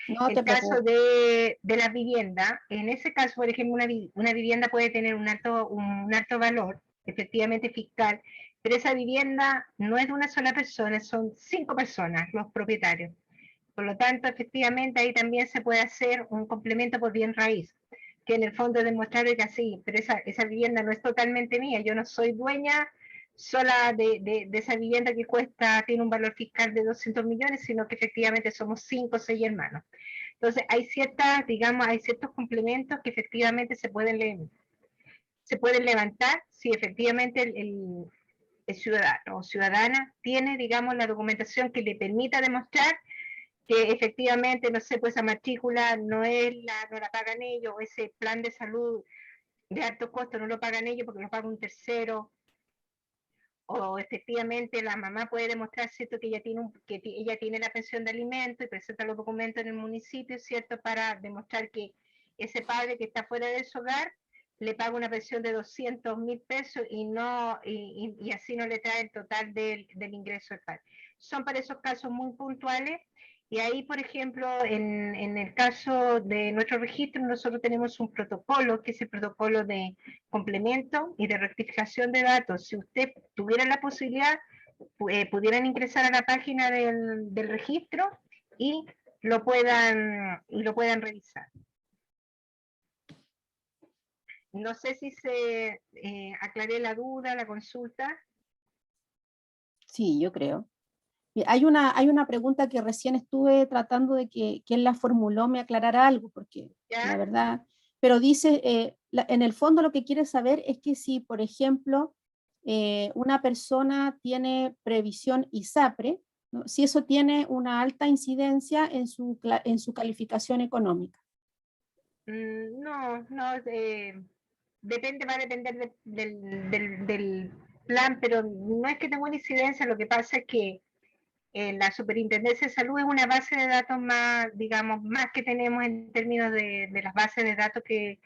No te el caso preocupes. de la vivienda. En ese caso, por ejemplo, una vivienda puede tener un alto valor, efectivamente fiscal, pero esa vivienda no es de una sola persona, son 5 personas los propietarios. Por lo tanto, efectivamente, ahí también se puede hacer un complemento por bien raíz, que en el fondo es demostrar que así, pero esa vivienda no es totalmente mía, yo no soy dueña sola de esa vivienda que tiene un valor fiscal de 200 millones, sino que efectivamente somos 5 o 6 hermanos. Entonces, hay hay ciertos complementos que efectivamente se pueden levantar si efectivamente el ciudadano o ciudadana tiene, digamos, la documentación que le permita demostrar que efectivamente, no sé, pues esa matrícula no la pagan ellos, o ese plan de salud de alto costo no lo pagan ellos porque lo paga un tercero, o efectivamente la mamá puede demostrar, ¿cierto?, que ella tiene la pensión de alimento y presenta los documentos en el municipio, ¿cierto?, para demostrar que ese padre que está fuera de su hogar le paga una pensión de 200.000 pesos y así no le trae el total del ingreso del padre. Son para esos casos muy puntuales. Y ahí, por ejemplo, en el caso de nuestro registro, nosotros tenemos un protocolo, que es el protocolo de complemento y de rectificación de datos. Si usted tuviera la posibilidad, pudieran ingresar a la página del registro y lo puedan revisar. No sé si se aclaré la duda, la consulta. Sí, yo creo. Hay una pregunta que recién estuve tratando de que quien la formuló me aclarara algo, porque ¿Ya? la verdad, pero dice, en el fondo lo que quiere saber es que si, por ejemplo, una persona tiene previsión ISAPRE, ¿no?, si eso tiene una alta incidencia en su calificación económica. No, va a depender del plan, pero no es que tenga una incidencia, lo que pasa es que la Superintendencia de Salud es una base de datos más, digamos, más que tenemos en términos de las bases de datos que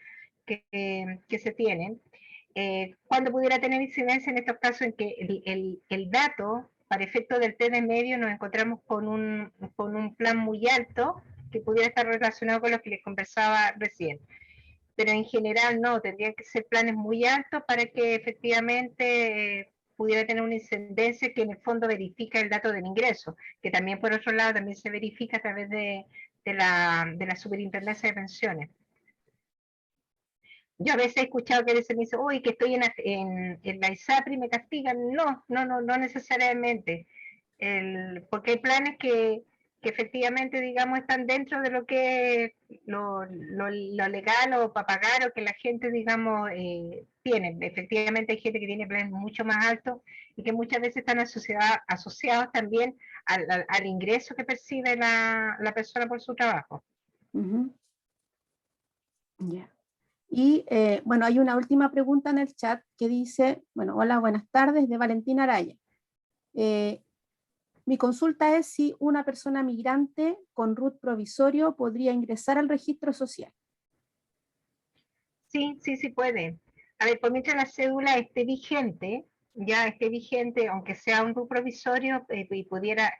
se tienen. Cuando pudiera tener incidencia en estos casos en que el dato, para efecto del test de medio, nos encontramos con un plan muy alto que pudiera estar relacionado con lo que les conversaba recién. Pero en general no, tendrían que ser planes muy altos para que efectivamente pudiera tener una incidencia que en el fondo verifica el dato del ingreso, que también por otro lado también se verifica a través de la Superintendencia de Pensiones. Yo a veces he escuchado que a veces me dicen, uy, que estoy en la ISAPRE y me castigan. No necesariamente. Porque hay planes que efectivamente, digamos, están dentro de lo que es lo legal o para pagar o que la gente, digamos, tiene. Efectivamente hay gente que tiene planes mucho más altos y que muchas veces están asociados también al ingreso que percibe la persona por su trabajo. Ya. Y bueno, hay una última pregunta en el chat que dice, bueno, hola, buenas tardes, de Valentina Araya. Mi consulta es si una persona migrante con RUT provisorio podría ingresar al registro social. Sí puede. A ver, por mientras la cédula esté vigente, aunque sea un RUT provisorio, y pudiera,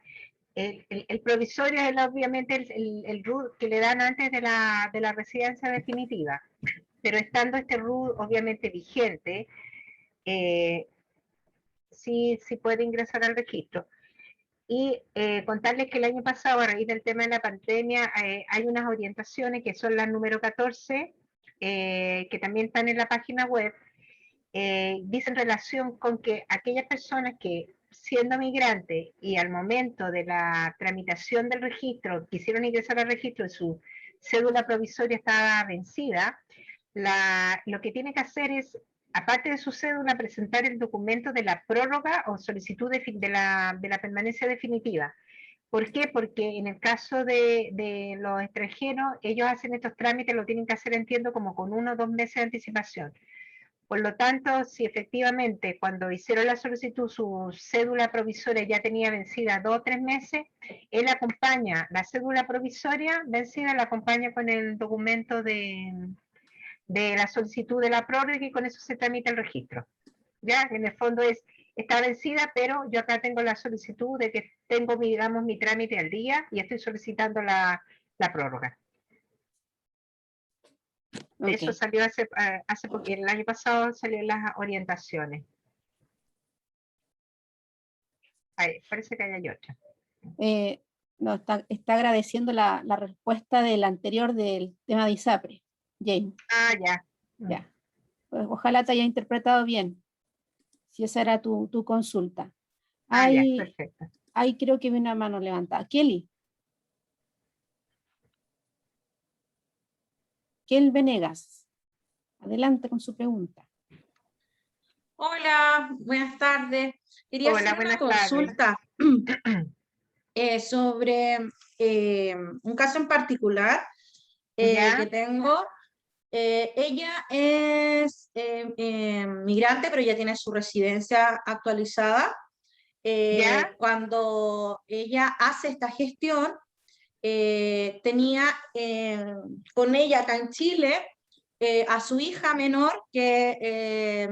el provisorio es obviamente el RUT que le dan antes de la residencia definitiva, pero estando este RUT obviamente vigente, sí puede ingresar al registro. Y contarles que el año pasado, a raíz del tema de la pandemia, hay unas orientaciones que son las número 14, que también están en la página web, dicen relación con que aquellas personas que, siendo migrantes y al momento de la tramitación del registro, quisieron ingresar al registro y su cédula provisoria estaba vencida, lo que tiene que hacer es, aparte de su cédula, presentar el documento de la prórroga o solicitud de la permanencia definitiva. ¿Por qué? Porque en el caso de los extranjeros, ellos hacen estos trámites, lo tienen que hacer, entiendo, como con 1 o 2 meses de anticipación. Por lo tanto, si efectivamente cuando hicieron la solicitud su cédula provisoria ya tenía vencida 2 o 3 meses, él acompaña la cédula provisoria vencida, la acompaña con el documento de la solicitud de la prórroga y con eso se tramita el registro. Ya, en el fondo está vencida, pero yo acá tengo la solicitud de que tengo, digamos, mi trámite al día y estoy solicitando la prórroga. Okay. Eso salió hace porque el año pasado salieron las orientaciones. Parece que hay otra. No, está agradeciendo la respuesta del anterior del tema de ISAPRE, Jane. Ah, ya. Ya. Pues ojalá te haya interpretado bien, si esa era tu consulta. Ah, ya, Ahí perfecto. creo que vi una mano levantada. Kelly. Kel Venegas. Adelante con su pregunta. Hola, buenas tardes. Quería Hola, hacer una buenas tardes. consulta sobre un caso en particular ¿Ya? que tengo. Ella es migrante, pero ya tiene su residencia actualizada. ¿Ya? Cuando ella hace esta gestión, tenía con ella acá en Chile a su hija menor que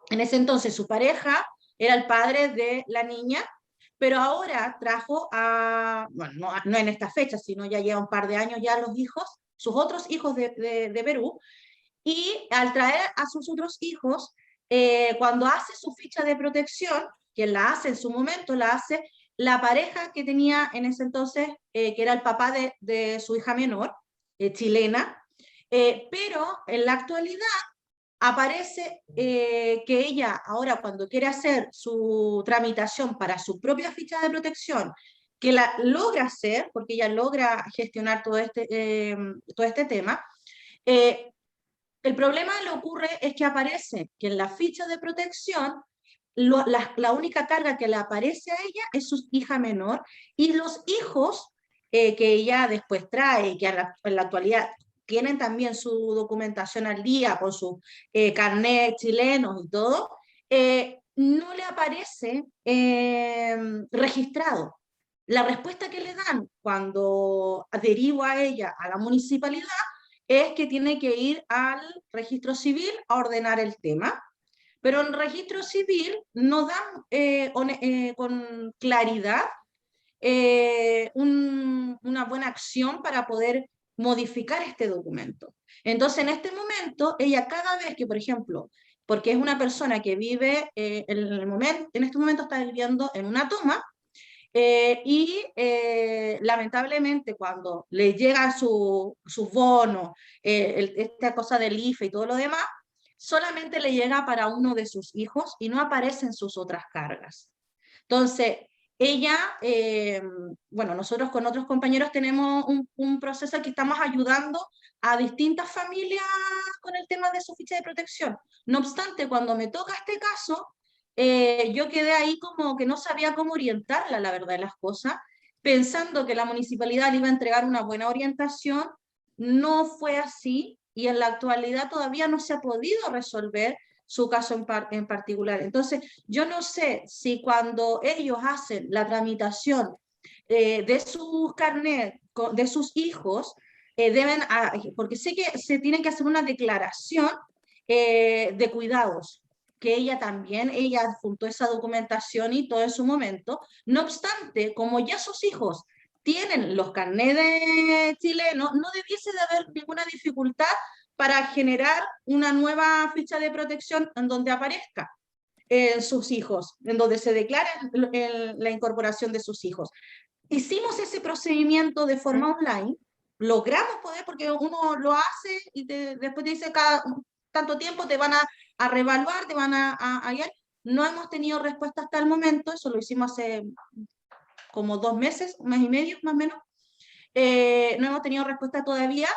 en ese entonces su pareja era el padre de la niña, pero ahora trajo a, bueno, no en esta fecha, sino ya lleva un par de años ya los hijos, sus otros hijos de Perú, y al traer a sus otros hijos, cuando hace su ficha de protección, quien la hace en su momento, la hace la pareja que tenía en ese entonces, que era el papá de su hija menor, chilena, pero en la actualidad aparece que ella ahora cuando quiere hacer su tramitación para su propia ficha de protección, que la logra hacer, porque ella logra gestionar todo este tema, eh, el problema que le ocurre es que aparece que en la ficha de protección la única carga que le aparece a ella es su hija menor y los hijos que ella después trae, que en la actualidad tienen también su documentación al día con sus carnet chilenos y todo, no le aparece registrado. La respuesta que le dan cuando deriva a ella a la municipalidad es que tiene que ir al registro civil a ordenar el tema, pero en registro civil no dan con claridad una buena acción para poder modificar este documento. Entonces, en este momento, ella cada vez que, por ejemplo, porque es una persona que vive en este momento está viviendo en una toma, lamentablemente cuando le llega su bono, esta cosa del IFE y todo lo demás, solamente le llega para uno de sus hijos y no aparecen sus otras cargas. Entonces, ella, bueno, nosotros con otros compañeros tenemos un proceso que estamos ayudando a distintas familias con el tema de su ficha de protección. No obstante, cuando me toca este caso, yo quedé ahí como que no sabía cómo orientarla, la verdad de las cosas, pensando que la municipalidad le iba a entregar una buena orientación, no fue así y en la actualidad todavía no se ha podido resolver su caso en particular. Entonces, yo no sé si cuando ellos hacen la tramitación de sus carnet, de sus hijos, porque sé que se tiene que hacer una declaración de cuidados, que ella adjuntó esa documentación y todo en su momento. No obstante, como ya sus hijos tienen los carnets chilenos, no debiese de haber ninguna dificultad para generar una nueva ficha de protección en donde aparezca sus hijos, en donde se declare la incorporación de sus hijos. Hicimos ese procedimiento de forma online, logramos poder, porque uno lo hace y después te dice cada tanto tiempo te van a reevaluar, te van a guiar. No hemos tenido respuesta hasta el momento, eso lo hicimos hace como 2 meses, un mes y medio más o menos. No hemos tenido respuesta todavía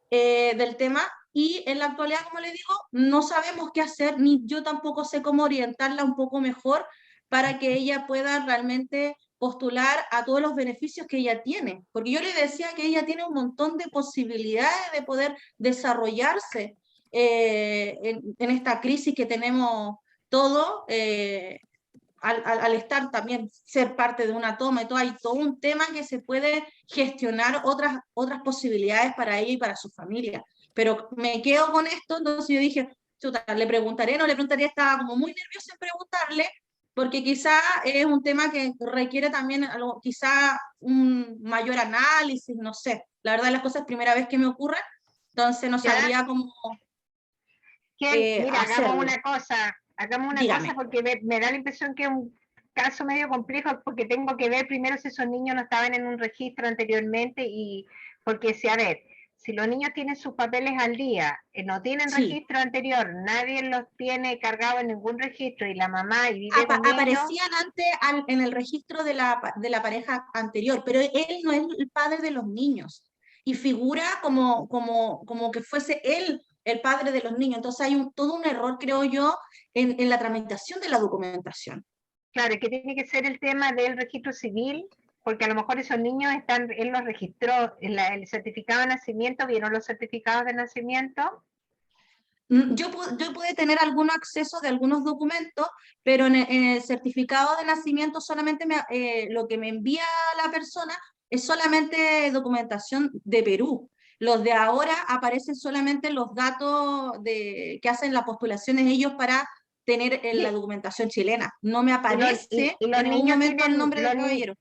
del tema y en la actualidad, como le digo, no sabemos qué hacer, ni yo tampoco sé cómo orientarla un poco mejor para que ella pueda realmente postular a todos los beneficios que ella tiene, porque yo le decía que ella tiene un montón de posibilidades de poder desarrollarse en esta crisis que tenemos todo, al estar también, ser parte de una toma y todo, hay todo un tema que se puede gestionar otras posibilidades para ella y para su familia. Pero me quedo con esto, entonces yo dije, chuta, le preguntaré, no le preguntaría, estaba como muy nerviosa en preguntarle, porque quizá es un tema que requiere también algo, quizá un mayor análisis, no sé. La verdad las cosas es primera vez que me ocurre, entonces no sabría cómo Mira, hacerlo. hagamos una cosa Dígame. porque me da la impresión que caso medio complejo porque tengo que ver primero si esos niños no estaban en un registro anteriormente y porque si, a ver, si los niños tienen sus papeles al día, no tienen Sí. registro anterior, nadie los tiene cargado en ningún registro y la mamá y vive con ellos. Aparecían antes en el registro de la pareja anterior, pero él no es el padre de los niños y figura como que fuese él el padre de los niños. Entonces hay todo un error, creo yo, en la tramitación de la documentación. Claro, que tiene que ser el tema del registro civil, porque a lo mejor esos niños están, él los registró, el certificado de nacimiento, ¿vieron los certificados de nacimiento? Yo pude tener algún acceso de algunos documentos, pero en el certificado de nacimiento solamente lo que me envía la persona es solamente documentación de Perú. Los de ahora aparecen solamente los datos que hacen las postulaciones ellos para tener la documentación chilena. No me aparece y los en ningún niños momento el tienen, nombre del caballero.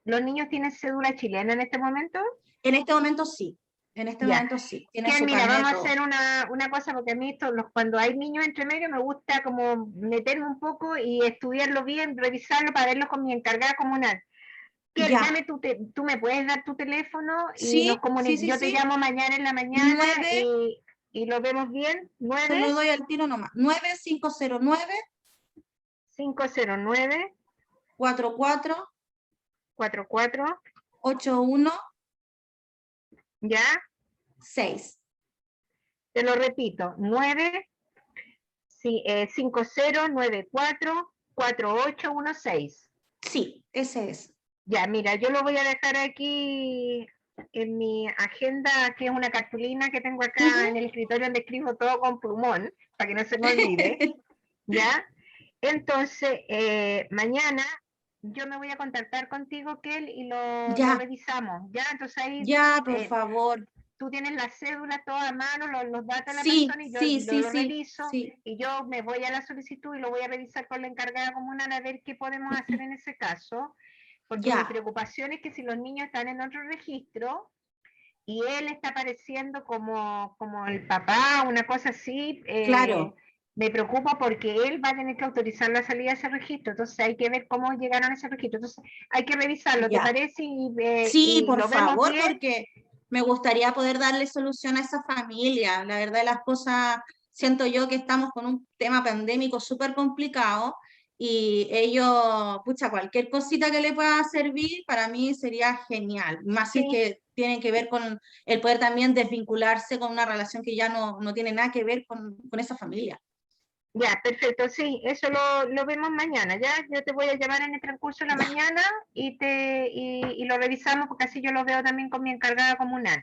¿Los niños tienen cédula chilena en este momento? En este momento sí. En este Ya. momento sí. Tienen Que su mira, carnet, vamos a todo. hacer una cosa, porque a mí cuando hay niños entre medio me gusta como meterme un poco y estudiarlo bien, revisarlo para verlo con mi encargada comunal. Kelly, Ya. dame tú me puedes dar tu teléfono y Sí, nos comunicamos. sí, Yo te sí. llamo mañana en la mañana 9, y lo vemos bien. se lo doy al tiro nomás. 9509 509 44 44, 81 ¿ya? 6. Te lo repito, 5094 4816. Sí, ese es. Ya, mira, yo lo voy a dejar aquí en mi agenda, que es una cartulina que tengo acá en el escritorio donde escribo todo con plumón, para que no se me olvide, ¿ya? Entonces, mañana yo me voy a contactar contigo, Kel, y lo Ya, revisamos, ¿ya? Entonces ahí ya, por favor. tú tienes la cédula toda a mano, los datos de la Sí, persona, y yo sí, sí, lo sí, reviso, sí. y yo me voy a la solicitud y lo voy a revisar con la encargada comunal a ver qué podemos hacer en ese caso, porque mi Ya, preocupación es que si los niños están en otro registro y él está apareciendo como el papá, una cosa así, claro. me preocupa porque él va a tener que autorizar la salida de ese registro, entonces hay que ver cómo llegaron a ese registro, entonces hay que revisarlo, ¿te Ya. parece? Sí, Y por lo vemos favor, bien. porque me gustaría poder darle solución a esa familia. La verdad de las cosas, siento yo que estamos con un tema pandémico súper complicado y ellos, pucha, cualquier cosita que le pueda servir, para mí sería genial. Más si es Sí. que tienen que ver con el poder también desvincularse con una relación que ya no tiene nada que ver con esa familia. Ya, perfecto, sí, eso lo vemos mañana, ¿ya? Yo te voy a llamar en el transcurso de la mañana y lo revisamos porque así yo lo veo también con mi encargada comunal.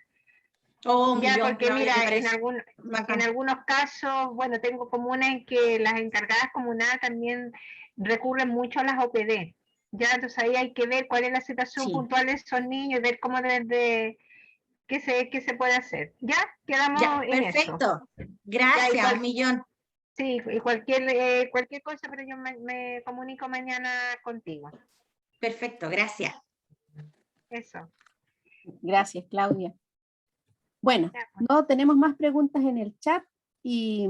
Oh, un Ya, millón, porque Claudia, mira, me en parece bacán. algunos casos, bueno, tengo comunas en que las encargadas comunales también recurren mucho a las OPD, ¿ya? Entonces ahí hay que ver cuál es la situación Sí, puntual de esos niños y ver cómo desde qué se puede hacer. ¿Ya? ya, Quedamos en eso. perfecto. Ya, Gracias, un igual. millón. Sí, y cualquier cosa, pero yo me comunico mañana contigo. Perfecto, gracias. Eso. Gracias, Claudia. Bueno, Ya, pues. no tenemos más preguntas en el chat y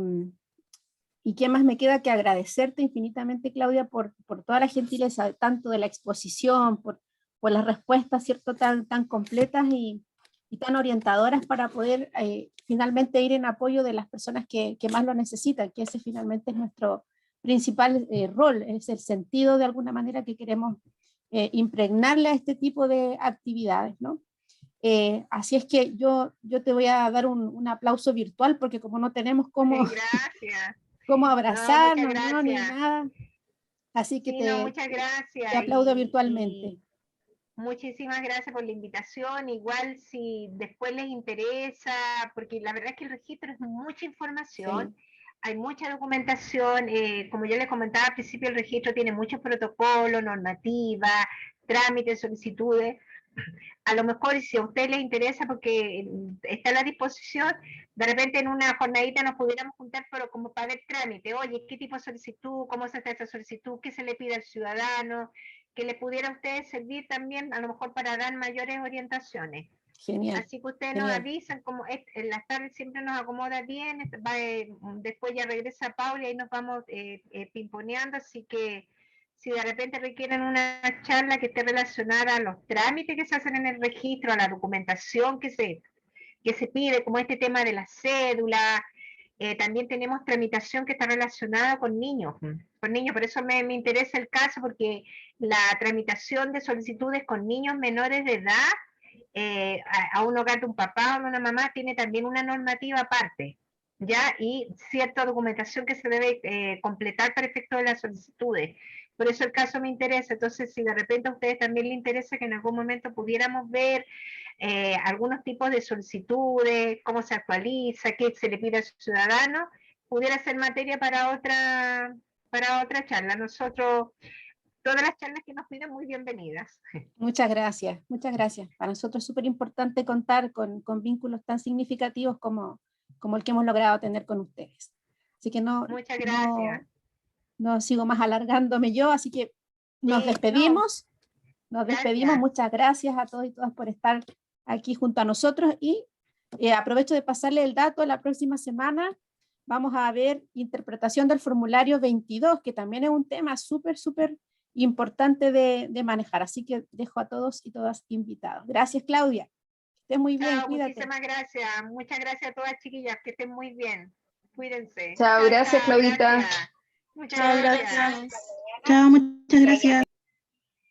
qué más me queda que agradecerte infinitamente, Claudia, por toda la gentileza, tanto de la exposición, por las respuestas, ¿cierto?, tan completas y tan orientadoras para poder finalmente ir en apoyo de las personas que más lo necesitan, que ese finalmente es nuestro principal rol, es el sentido de alguna manera que queremos impregnarle a este tipo de actividades, ¿no? Así es que yo te voy a dar un aplauso virtual porque como no tenemos cómo Gracias. cómo No, abrazarnos, muchas ¿no? Ni gracias. nada. Así que Sí, no, muchas gracias. te aplaudo Y virtualmente. muchísimas gracias por la invitación. Igual si después les interesa, porque la verdad es que el registro es mucha información. Sí. Hay mucha documentación, como yo les comentaba al principio, el registro tiene muchos protocolos, normativas, trámites, solicitudes. A lo mejor si a usted les interesa porque está a la disposición, de repente en una jornadita nos pudiéramos juntar, pero como para ver trámite, oye, ¿qué tipo de solicitud? ¿Cómo se hace esa solicitud? ¿Qué se le pide al ciudadano? Que le pudiera a ustedes servir también, a lo mejor para dar mayores orientaciones. Genial. Así que ustedes genial. nos avisan, como en las tardes siempre nos acomoda bien, después ya regresa Paula y ahí nos vamos pimponeando, así que si de repente requieren una charla que esté relacionada a los trámites que se hacen en el registro, a la documentación que se pide, como este tema de la cédula. También tenemos tramitación que está relacionada con niños, por eso me interesa el caso, porque la tramitación de solicitudes con niños menores de edad, a un hogar de un papá o de una mamá, tiene también una normativa aparte, ¿ya? Y cierta documentación que se debe completar para efecto de las solicitudes. Por eso el caso me interesa. Entonces, si de repente a ustedes también les interesa que en algún momento pudiéramos ver algunos tipos de solicitudes, cómo se actualiza, qué se le pide al ciudadano, pudiera ser materia para otra charla. Nosotros, todas las charlas que nos piden, muy bienvenidas. Muchas gracias, muchas gracias. Para nosotros es súper importante contar con vínculos tan significativos como el que hemos logrado tener con ustedes. Así que Muchas gracias. No sigo más alargándome yo, así que nos despedimos. Nos despedimos. Muchas gracias a todos y todas por estar aquí junto a nosotros, y aprovecho de pasarle el dato. La próxima semana vamos a ver interpretación del formulario 22, que también es un tema súper importante de manejar, así que dejo a todos y todas invitados. Gracias, Claudia. Que estés muy bien, cuídate. Muchísimas gracias. Muchas gracias a todas, chiquillas, que estén muy bien. Cuídense. Chao, gracias, Claudita. Gracias. Muchas gracias. Chao, muchas gracias.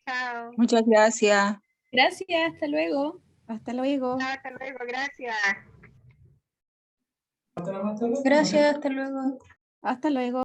Chao. Muchas gracias. Gracias, hasta luego. Hasta luego. Hasta luego, gracias. Gracias, hasta luego. Hasta luego.